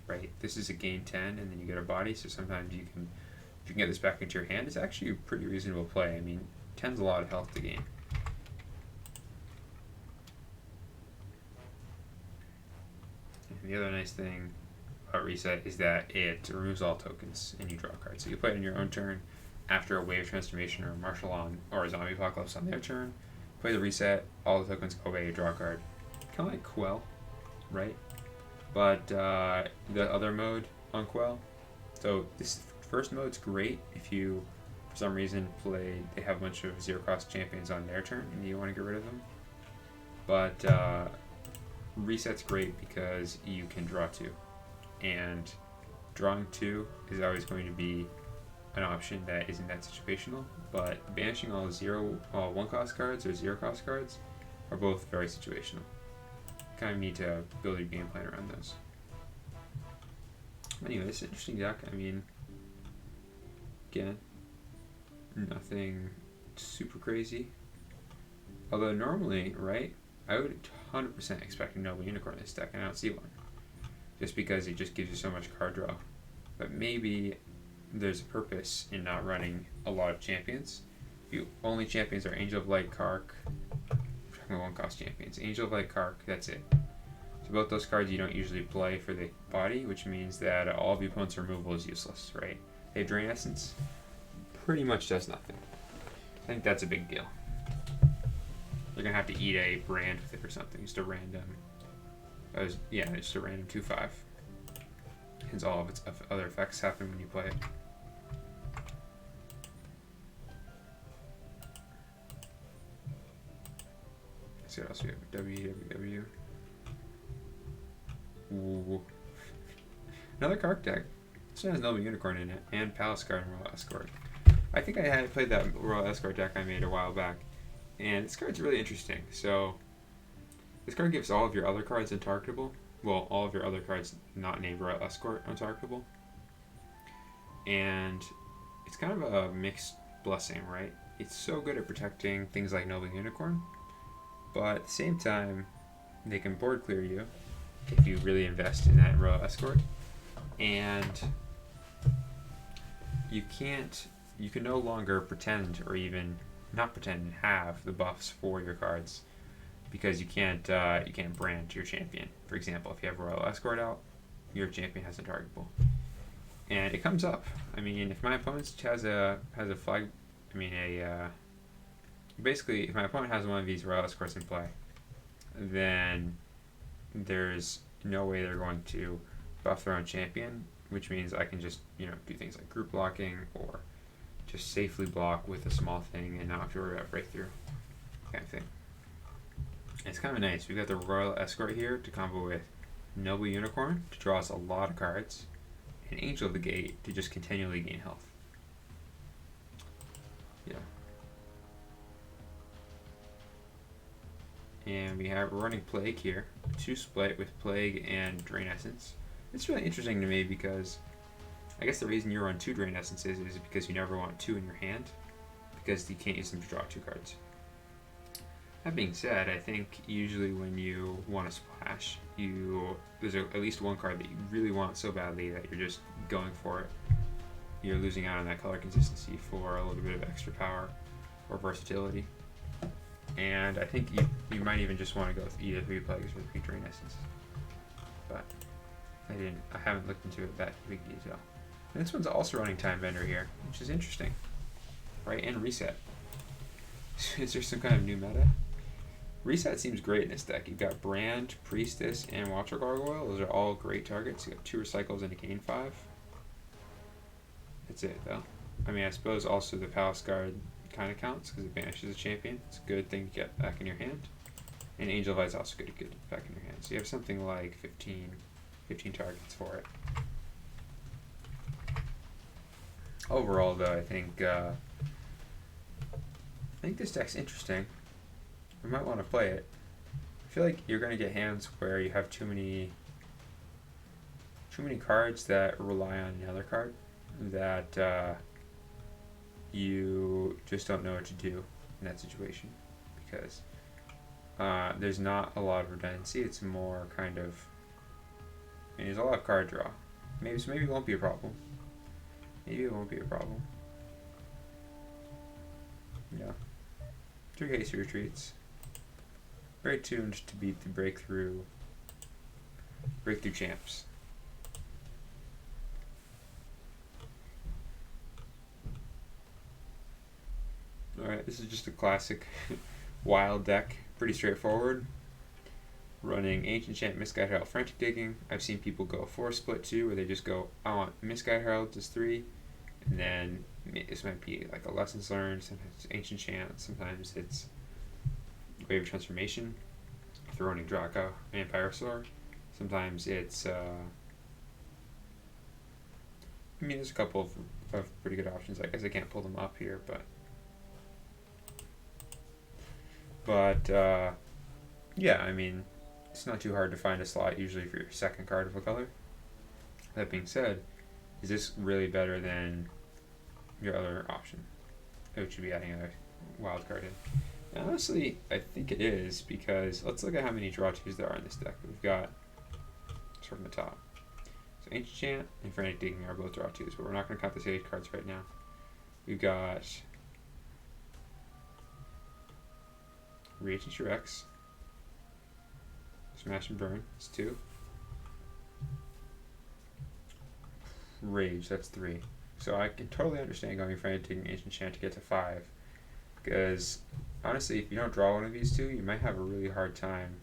Right, this is a gain 10, and then you get a body, so sometimes you can, if you can get this back into your hand, it's actually a pretty reasonable play. I mean, 10's a lot of health to gain. And the other nice thing about reset is that it removes all tokens and you draw cards. So you play it in your own turn after a Wave Transformation or a Martial on or a Zombie Apocalypse on their turn. Play the reset, all the tokens go away, you draw a card. Kind of like Quell, right? But the other mode on Quell, so this first mode's great if you, for some reason, they have a bunch of 0 cost champions on their turn and you want to get rid of them. But reset's great because you can draw 2. And drawing 2 is always going to be an option that isn't that situational, but banishing all 1 cost cards or 0 cost cards are both very situational. Kind of need to build your game plan around those. Anyway, it's an interesting deck. I mean, again, nothing super crazy. Although normally, right, I would 100% expect a Noble Unicorn in this deck, and I don't see one. Just because it just gives you so much card draw. But maybe there's a purpose in not running a lot of champions. If only champions are Angel of Light, Kark, 1 cost champions. Angel of Light, Kark, that's it. So both those cards you don't usually play for the body, which means that all of your opponent's removal is useless, right? They have Drain Essence, pretty much does nothing. I think that's a big deal. They're gonna have to eat a brand with it or something, just a random. Just a random 2/5. Hence all of its other effects happen when you play it. Let's see what else we have. WWW. Ooh. Another Kark deck. This one has Noble Unicorn in it, and Palace Guard and Royal Escort. I think I had played that Royal Escort deck I made a while back, and this card's really interesting. So, this card gives all of your other cards untargetable. Well, all of your other cards not named Royal Escort untargetable. And it's kind of a mixed blessing, right? It's so good at protecting things like Noble Unicorn, but at the same time, they can board clear you if you really invest in that Royal Escort. And you can no longer pretend or even not pretend and have the buffs for your cards because you can't brand your champion. For example, if you have Royal Escort out, your champion has a target pool, and it comes up. I mean, if my opponent has a flag, I mean basically if my opponent has one of these Royal Escorts in play, then there's no way they're going to buff their own champion, which means I can just do things like group blocking or just safely block with a small thing and not have to worry about breakthrough kind of thing. It's kind of nice. We've got the Royal Escort here to combo with Noble Unicorn to draw us a lot of cards, and Angel of the Gate to just continually gain health. Yeah. And we're running Plague here, 2 split with Plague and Drain Essence. It's really interesting to me because I guess the reason you run 2 Drain Essences is because you never want 2 in your hand, because you can't use them to draw 2 cards. That being said, I think usually when you want to splash, there's at least one card that you really want so badly that you're just going for it. You're losing out on that color consistency for a little bit of extra power or versatility. And I think you might even just want to go with either 3 Plagues or 3 Drain Essence. But I haven't looked into it that big detail. And this one's also running Time Bender here, which is interesting. Right, and Reset. Is there some kind of new meta? Reset seems great in this deck. You've got Brand, Priestess, and Watcher Gargoyle. Those are all great targets. You got 2 recycles and a gain 5. That's it, though. I mean, I suppose also the Palace Guard kind of counts because it banishes a champion. It's a good thing to get back in your hand. And Angel of Light is also good to get back in your hand. So you have something like 15 targets for it. Overall, though, I think this deck's interesting. We might want to play it. I feel like you're going to get hands where you have too many cards that rely on another card that you just don't know what to do in that situation, because there's not a lot of redundancy. It's more kind of, I mean, there's a lot of card draw. Maybe it won't be a problem. Maybe it won't be a problem. Yeah. 3 hasty retreats. Very tuned to beat the breakthrough champs. Alright, this is just a classic wild deck. Pretty straightforward. Running Ancient Chant, Misguided Herald, Frantic Digging. I've seen people go 4 split too, where they just go, I want Misguided Herald as 3, and then this might be like a Lessons Learned, sometimes it's Ancient Chant, sometimes it's Wave of Transformation, if they're running Draco and Pyrosaur. Sometimes it's, I mean, there's a couple of pretty good options. I guess I can't pull them up here, but yeah, I mean, it's not too hard to find a slot usually for your second card of a color. That being said, is this really better than your other option, which should be adding a wild card in? And honestly, I think it is, because let's look at how many draw 2s there are in this deck. We've got, from the top, so Ancient Chant and Frantic Digging are both draw 2s, but we're not going to count the stage cards right now. We've got Reagent Rex, Smash and Burn, that's 2. Rage, that's 3. So I can totally understand going Frantic Digging Ancient Chant to get to 5, because honestly, if you don't draw one of these 2, you might have a really hard time.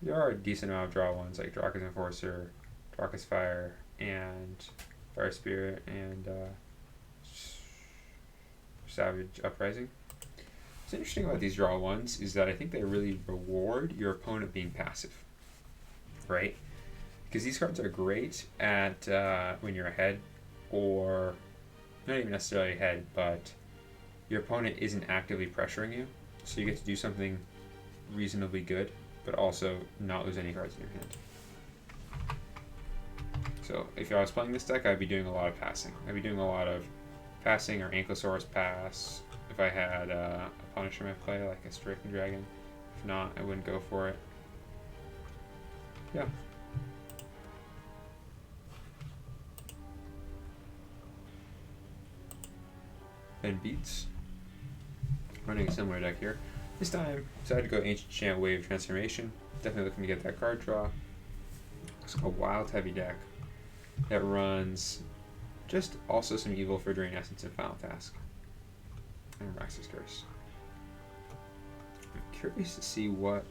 There are a decent amount of draw ones like Draka's Enforcer, Draka's Fire, and Fire Spirit, and Savage Uprising. What's interesting about these draw ones is that I think they really reward your opponent being passive, right? Because these cards are great at when you're ahead, or not even necessarily ahead, but your opponent isn't actively pressuring you, so you get to do something reasonably good, but also not lose any cards in your hand. So if I was playing this deck, I'd be doing a lot of passing. I'd be doing a lot of passing or Ankylosaurus pass. If I had a Punisher in my play, like a Striking Dragon. If not, I wouldn't go for it. Yeah. Then Beats. Running a similar deck here. This time, decided to go Ancient Chant Wave Transformation. Definitely looking to get that card draw. It's a wild heavy deck that runs just also some Evil for Drain Essence and Final Task. And Rax's Curse. I'm curious to see what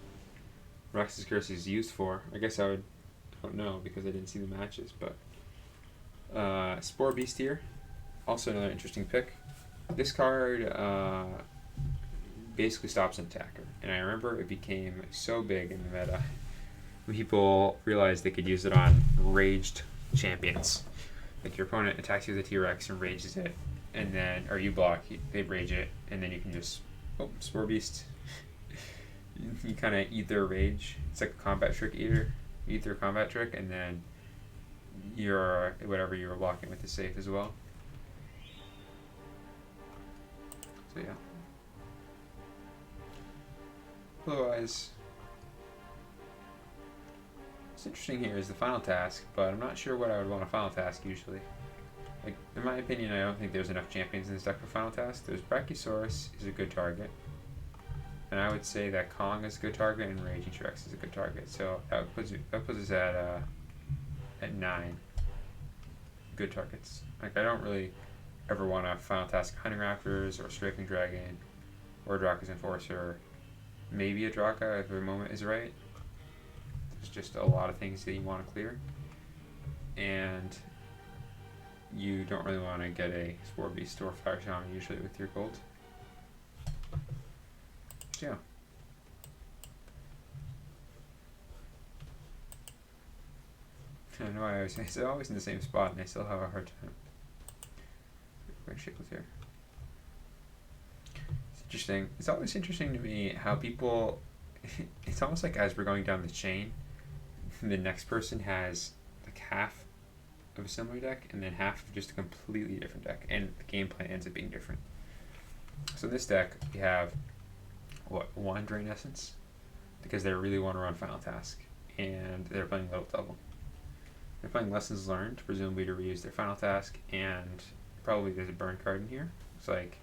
Rax's Curse is used for. I guess I don't know because I didn't see the matches, but Spore Beast here. Also another interesting pick. This card basically stops an attacker, and I remember it became so big in the meta. People realized they could use it on raged champions. Like your opponent attacks you with a T-Rex and rages it, and then, or you block, they rage it, and then you can just, Spore Beast. You kind of eat their rage. It's like a combat trick eater. You eat their combat trick, and then whatever you were blocking with is safe as well. So yeah. Otherwise, what's interesting here is the Final Task, but I'm not sure what I would want a Final Task usually. Like, in my opinion, I don't think there's enough champions in this deck for Final Task. There's Brachiosaurus is a good target, and I would say that Kong is a good target and Raging T-Rex is a good target. So that puts us at 9 good targets. Like, I don't really ever want a Final Task Hunting Raptors or Strafing Dragon or Draka's Enforcer. Maybe a Draka if the moment is right. There's just a lot of things that you want to clear, and you don't really want to get a Spore Beast or Fire Shaman usually with your gold. So yeah. I know it's always in the same spot and I still have a hard time. We're going to shake with here. It's interesting. It's always interesting to me how people, it's almost like as we're going down the chain, the next person has like half of a similar deck and then half of just a completely different deck, and the game plan ends up being different. So in this deck, we have one Drain Essence because they really want to run Final Task, and they're playing Little Devil. They're playing Lessons Learned, presumably to reuse their Final Task, and probably there's a burn card in here. It's like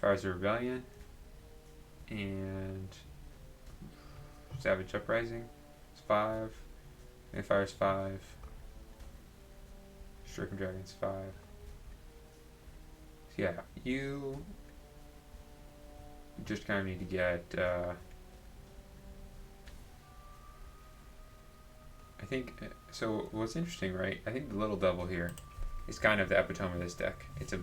Fires of Rebellion and Savage Uprising. It's 5. And Fire's 5. Stricken Dragon's 5. So yeah, you just kind of need to get I think so. What's interesting, right? I think the Little Devil here is kind of the epitome of this deck. It's a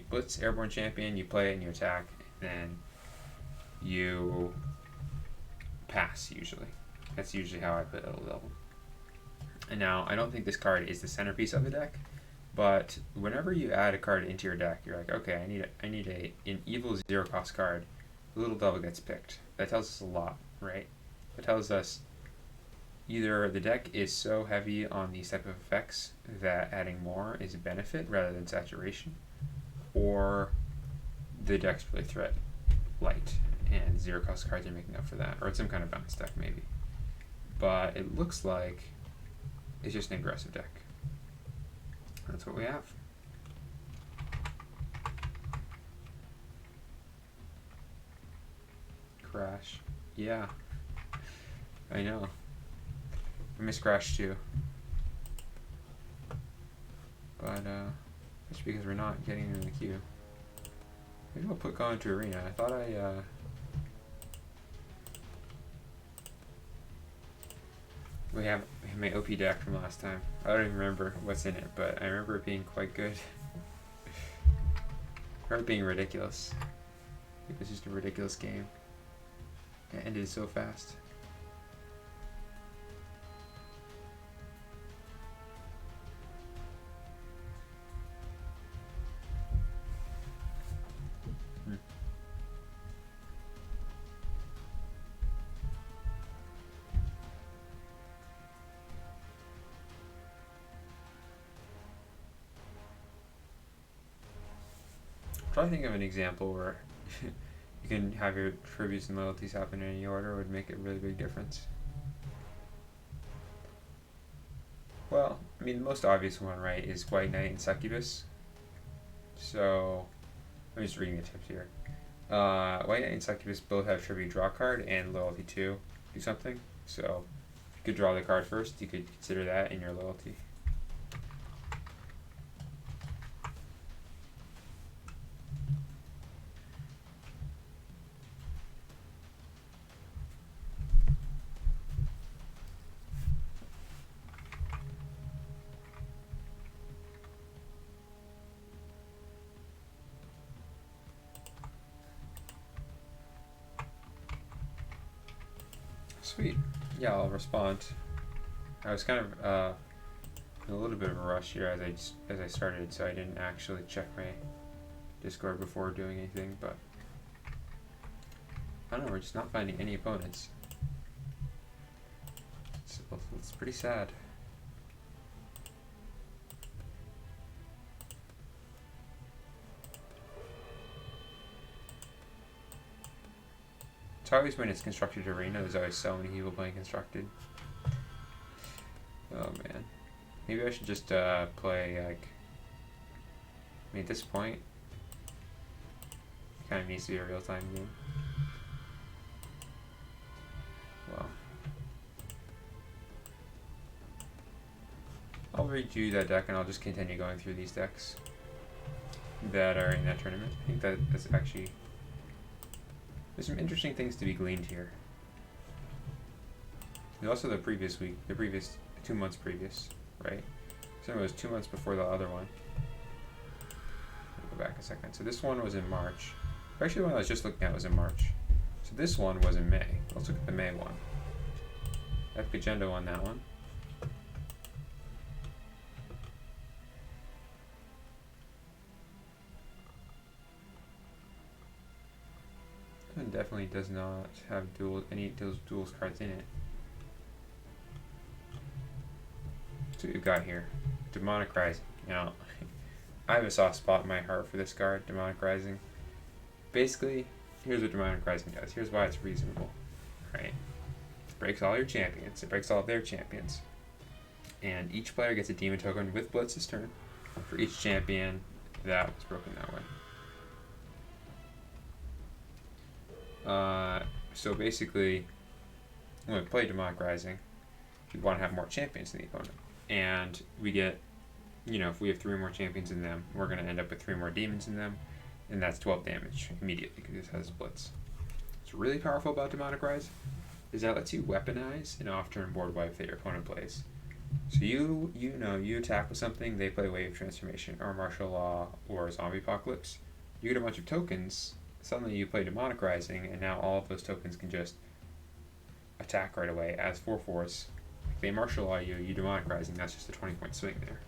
Blitz Airborne champion. You play it and you attack, and then you pass. Usually, that's usually how I play Little Devil. And now I don't think this card is the centerpiece of the deck, but whenever you add a card into your deck, you're like, okay, I need an evil 0 cost card. Little Devil gets picked. That tells us a lot, right? It tells us either the deck is so heavy on these type of effects that adding more is a benefit rather than saturation, or the deck's really threat light and 0 cost cards are making up for that, or it's some kind of balance deck maybe. But it looks like it's just an aggressive deck. That's what we have. Crash. Yeah. I know. I miss Crash too. But that's because we're not getting in the queue. Maybe I'll go into Arena. I thought we have my OP deck from last time. I don't even remember what's in it, but I remember it being quite good. Or it being ridiculous. It was just a ridiculous game. It ended so fast. Try to think of an example where you can have your tributes and loyalties happen in any order. Would make a really big difference. Well, I mean, the most obvious one, right, is White Knight and Succubus. So, I'm just reading the tips here. White Knight and Succubus both have Tribute Draw card and Loyalty 2 do something. So if you could draw the card first, you could consider that in your loyalty. Sweet. Yeah, I'll respond. I was kind of in a little bit of a rush here as I started, so I didn't actually check my Discord before doing anything. But I don't know, we're just not finding any opponents. It's pretty sad. It's always when it's Constructed Arena, there's always so many people playing Constructed. Oh man. Maybe I should just play, like, I mean, at this point, it kind of needs to be a real-time game. Well, I'll redo that deck and I'll just continue going through these decks that are in that tournament. I think that's actually, there's some interesting things to be gleaned here. There's also the previous 2 months previous, right? So it was 2 months before the other one. I'll go back a second. So this one was in March. Actually, the one I was just looking at was in March. So this one was in May. Let's look at the May one. Epic Agenda won that one. It definitely does not have any of those duels cards in it. So what we've got here, Demonic Rising. Now, I have a soft spot in my heart for this card, Demonic Rising. Basically, here's what Demonic Rising does. Here's why it's reasonable, right? It breaks all your champions. It breaks all of their champions. And each player gets a demon token with Blitz this turn for each champion that was broken that way. So basically, when we play Demonic Rising, we want to have more champions than the opponent. And we get, if we have 3 more champions in them, we're going to end up with 3 more demons in them, and that's 12 damage immediately because it has Blitz. What's really powerful about Demonic Rise is that it lets you weaponize an off-turn board wipe that your opponent plays. So you attack with something, they play Wave Transformation or Martial Law or Zombie Apocalypse. You get a bunch of tokens. Suddenly you play Demonic Rising, and now all of those tokens can just attack right away as 4/4s. If they Martial Law you Demonic Rising, that's just a 20-point swing there.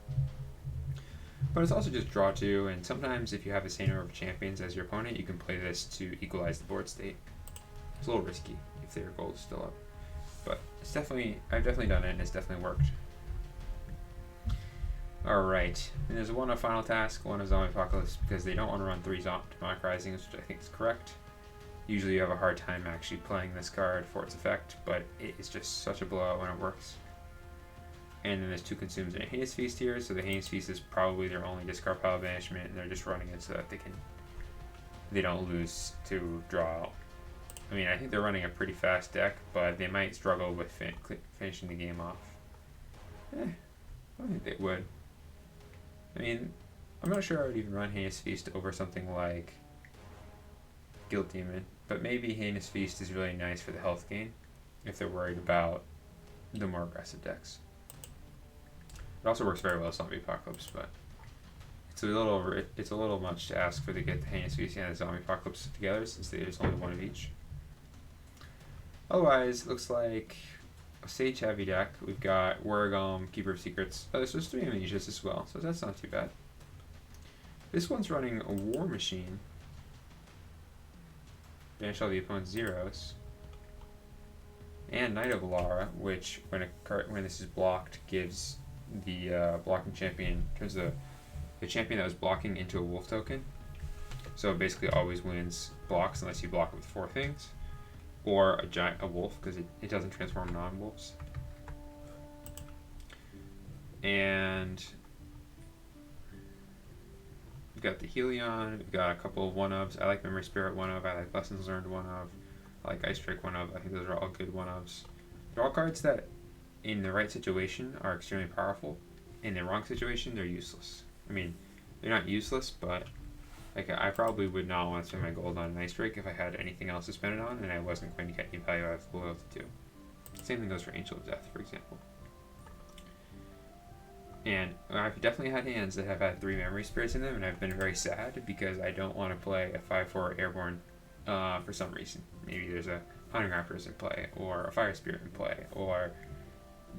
But it's also just draw 2, and sometimes if you have the same number of champions as your opponent, you can play this to equalize the board state. It's a little risky if their goal is still up. But I've definitely done it, and it's definitely worked. Alright, and there's one final task, one is Zombie Apocalypse, because they don't want to run 3 Demonic Risings, which I think is correct. Usually you have a hard time actually playing this card for its effect, but it is just such a blowout when it works. And then there's 2 Consumes and a Heinous Feast here, so the Heinous Feast is probably their only discard pile banishment, and they're just running it so that they don't lose to draw out. I mean, I think they're running a pretty fast deck, but they might struggle with finishing the game off. I don't think they would. I mean, I'm not sure I would even run Heinous Feast over something like Guild Demon, but maybe Heinous Feast is really nice for the health gain if they're worried about the more aggressive decks. It also works very well with Zombie Apocalypse, but it's a little much to ask for to get the Heinous Feast and the Zombie Apocalypse together since there's only one of each. Otherwise, it looks like a Sage heavy deck. We've got Warrior Golem, Keeper of Secrets. Oh, there's 3 Amnesias as well, so that's not too bad. This one's running a War Machine. Banish all the opponent's zeros. And Knight of Alara, which when this is blocked gives the blocking champion, turns the champion that was blocking into a wolf token. So it basically always wins blocks unless you block it with 4 things. Or a wolf, because it doesn't transform non-wolves. And we've got the Helion. We've got a couple of 1-ofs. I like Memory Spirit 1-of. I like Lessons Learned 1-of. I like Ice Drake 1-of. I think those are all good 1-ofs. They're all cards that, in the right situation, are extremely powerful. In the wrong situation, they're useless. I mean, they're not useless, but like I probably would not want to spend my gold on an Ice Drake if I had anything else to spend it on, and I wasn't going to get any value out of Loyalty 2. Same thing goes for Angel of Death, for example. And I've definitely had hands that have had 3 Memory Spirits in them, and I've been very sad because I don't want to play a 5/4 Airborne for some reason. Maybe there's a Hunting Raptors in play, or a Fire Spirit in play, or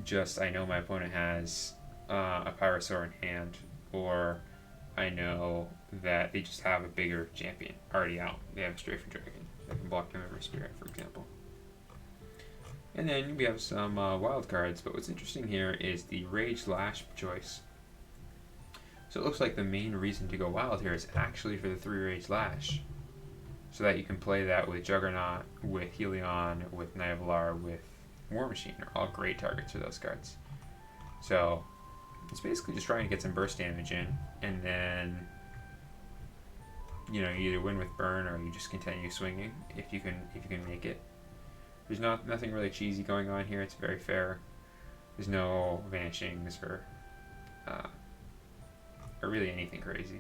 just I know my opponent has a Pyrosaur in hand, or I know that they just have a bigger champion already out. They have a Strafer Dragon that can block the Memory Spirit, for example. And then we have some wild cards, but what's interesting here is the Rage Lash choice. So it looks like the main reason to go wild here is actually for the 3 Rage Lash, so that you can play that with Juggernaut, with Helion, with Knight of Alara, with War Machine. Are all great targets for those cards. So it's basically just trying to get some burst damage in, and then you either win with burn or you just continue swinging if you can make it. There's nothing really cheesy going on here. It's very fair. There's no vanishings or really anything crazy.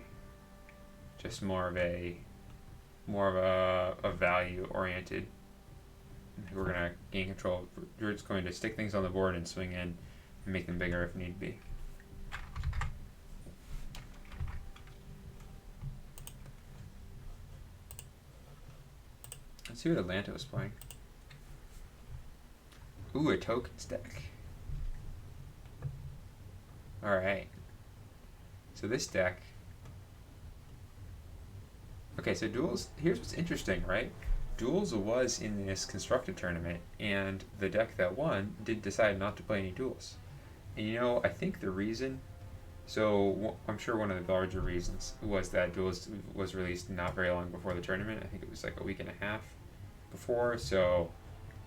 Just more of a value oriented. We're gonna gain control. We're just going to stick things on the board and swing in and make them bigger if need be. Let's see what Atlanta was playing. Ooh, a tokens deck. Alright. So this deck... Okay, so Duels... Here's what's interesting, right? Duels was in this constructed tournament, and the deck that won did decide not to play any Duels. And I think the reason... So, I'm sure one of the larger reasons was that Duels was released not very long before the tournament. I think it was like a week and a half before, so...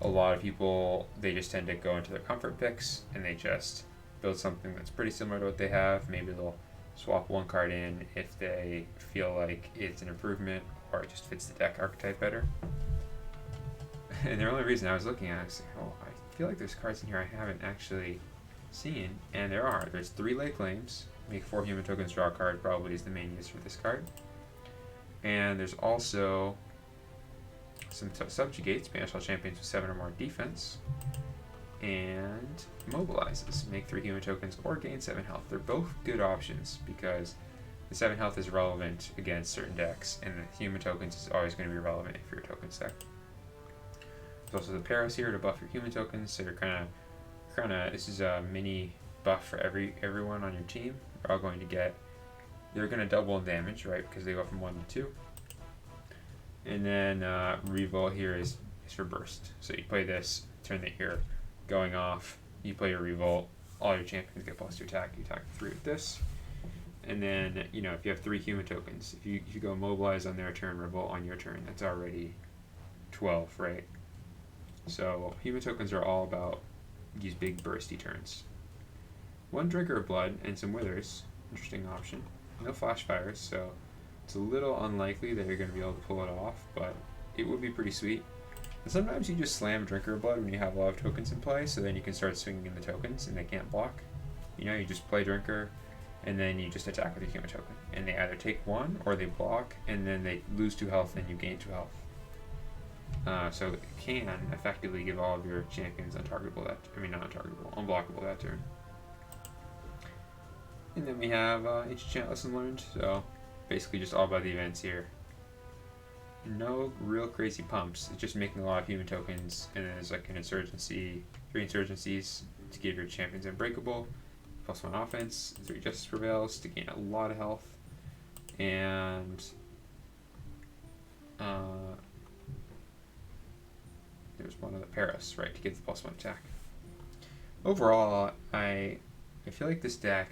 A lot of people, they just tend to go into their comfort picks and they just build something that's pretty similar to what they have. Maybe they'll swap one card in if they feel like it's an improvement or it just fits the deck archetype better. And the only reason I was looking at it, I was like, oh, I feel like there's cards in here I haven't actually seen. And there are. There's 3 Lay Claims. Make 4 human tokens, draw a card probably is the main use for this card. And there's also some Subjugates, banish all champions with 7 or more defense, and Mobilizes, make 3 human tokens or gain 7 health. They're both good options because the 7 health is relevant against certain decks, and the human tokens is always going to be relevant if you're a token deck. There's also the Paras here to buff your human tokens, so you're kind of this is a mini buff for everyone on your team. They're all going to get, they're going to double in damage, right, because they go from 1 to 2. And then Revolt here is for burst. So you play this, turn that you're going off, you play your Revolt, all your champions get +2 attack, you attack 3 with this. And then, if you have 3 human tokens, if you go Mobilize on their turn, Revolt on your turn, that's already 12, right? So human tokens are all about these big bursty turns. 1 Drinker of Blood and some Withers, interesting option. No Flash Fires, so it's a little unlikely that you're going to be able to pull it off, but it would be pretty sweet. And sometimes you just slam Drinker of Blood when you have a lot of tokens in play, so then you can start swinging in the tokens and they can't block. You just play Drinker, and then you just attack with your human token. And they either take 1 or they block, and then they lose 2 health and you gain 2 health. So it can effectively give all of your champions unblockable that turn. And then we have Ancient Chant Lesson Learned, so basically just all by the events here. No real crazy pumps, it's just making a lot of human tokens, and then there's like an Insurgency, 3 Insurgencies to give your champions Unbreakable, +1 offense, 3 Justice Prevails to gain a lot of health, and there's one of the Paras, right, to give the +1 attack. Overall, I feel like this deck,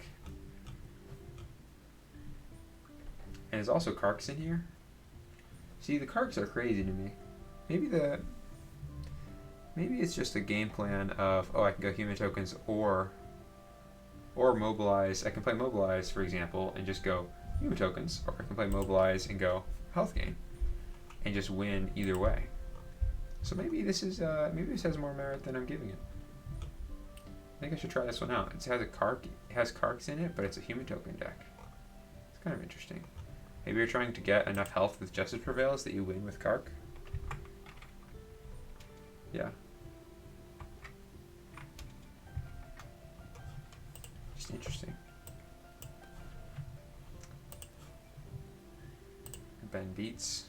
and there's also Karks in here. See, the Karks are crazy to me. Maybe it's just a game plan of, I can go human tokens or Mobilize. I can play Mobilize, for example, and just go human tokens, or I can play Mobilize and go health gain, and just win either way. So maybe this is maybe this has more merit than I'm giving it. I think I should try this one out. It has a Kark, it has Karks in it, but it's a human token deck. It's kind of interesting. Maybe you're trying to get enough health with Justice Prevails that you win with Kark. Yeah. Just interesting. Ben Beats.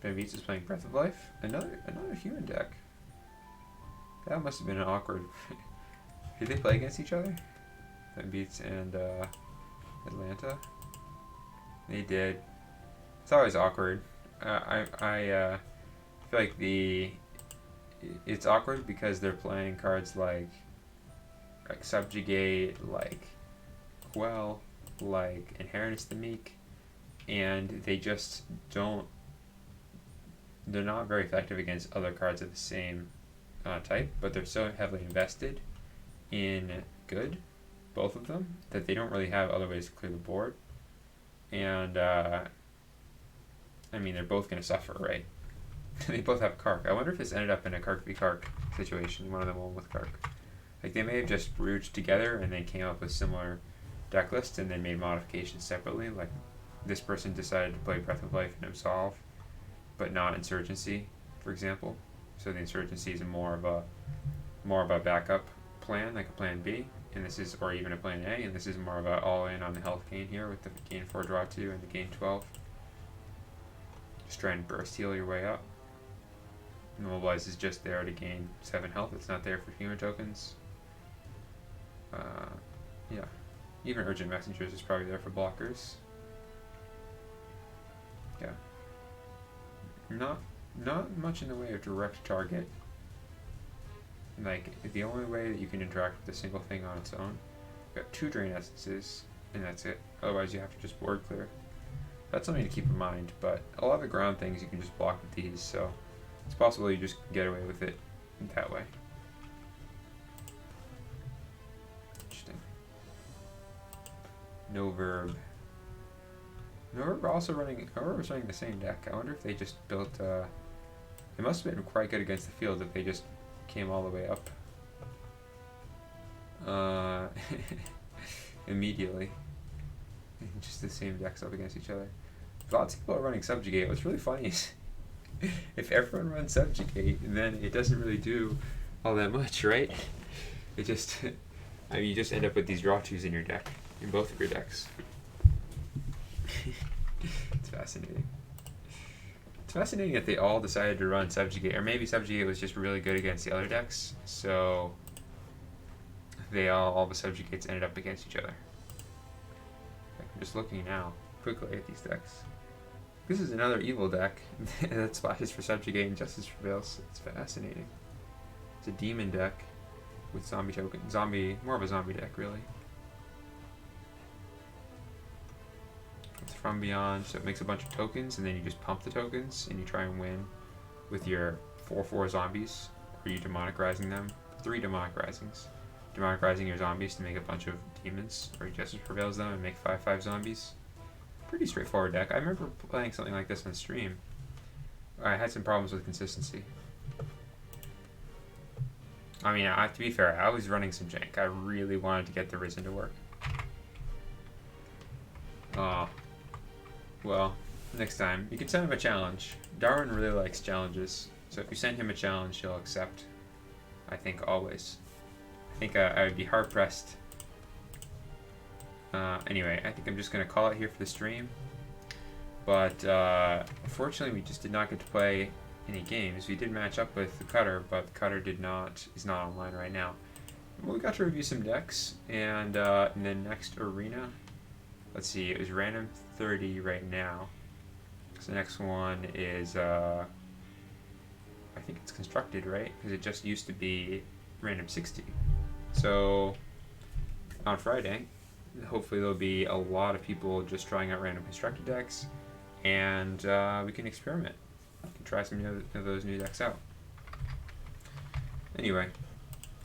Ben Beats is playing Breath of Life. Another human deck. That must have been an awkward. Did they play against each other? Ben Beats and Atlanta. They did. It's always awkward. I feel like it's awkward because they're playing cards like Subjugate, like Quell, like Inheritance the Meek, and they just don't. They're not very effective against other cards of the same type, but they're so heavily invested in good, both of them, that they don't really have other ways to clear the board. And I mean, they're both going to suffer, right? They both have Kark. I wonder if this ended up in a Kark v Kark situation, one of them won with Kark. Like, they may have just brewed together and then came up with similar deck lists and then made modifications separately. Like, this person decided to play Breath of Life and Absolve, but not Insurgency, for example. So the Insurgency is more of a backup plan, like a plan B, and this is, or even a plan A, and this is more of a all in on the health gain here with the gain 4 draw 2 and the gain 12. Just try and burst heal your way up. Mobilize is just there to gain 7 health. It's not there for human tokens. Yeah, even Urgent Messengers is probably there for blockers. Yeah, not much in the way of direct target. Like, the only way that you can interact with a single thing on its own, you got 2 Drain Essences, and that's it. Otherwise, you have to just board clear. That's something to keep in mind, but a lot of the ground things you can just block with these, so it's possible you just get away with it that way. Interesting. No Verb. No Verb also running. However, was running the same deck. I wonder if they just built. It must have been quite good against the field if they just came all the way up immediately. Just the same decks up against each other. Lots of people are running Subjugate. What's really funny is if everyone runs Subjugate, then it doesn't really do all that much, right? It just, I mean, you just end up with these draw 2s in your deck, in both of your decks. It's fascinating. It's fascinating that they all decided to run Subjugate, or maybe Subjugate was just really good against the other decks, so they all the Subjugates ended up against each other. I'm just looking now, quickly at these decks. This is another evil deck that splashes for Subjugate and Justice Prevails. It's fascinating. It's a demon deck with zombie token. More of a zombie deck, really. It's From Beyond, so it makes a bunch of tokens, and then you just pump the tokens, and you try and win with your 4/4 zombies, or you Demonic Rising them. 3 Demonic Risings. Demonic Rising your zombies to make a bunch of demons, or Justice Prevails them and make 5/5 zombies. Pretty straightforward deck. I remember playing something like this on stream. I had some problems with consistency. I mean, to be fair, I was running some jank. I really wanted to get the Risen to work. Well, next time. You can send him a challenge. Darwin really likes challenges, so if you send him a challenge, he'll accept. I think always. I think I would be hard-pressed. Anyway, I think I'm just going to call it here for the stream. But unfortunately, we just did not get to play any games. We did match up with the Cutter, but the Cutter is not online right now. Well, we got to review some decks, and then next arena, let's see, it was random 30 right now. So the next one is, I think it's constructed, right? Because it just used to be random 60. So on Friday, hopefully there'll be a lot of people just trying out random constructed decks, and we can experiment. We can try some of those new decks out. Anyway,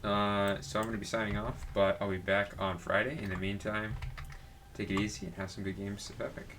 so I'm going to be signing off, but I'll be back on Friday. In the meantime, take it easy and have some good games of Epic.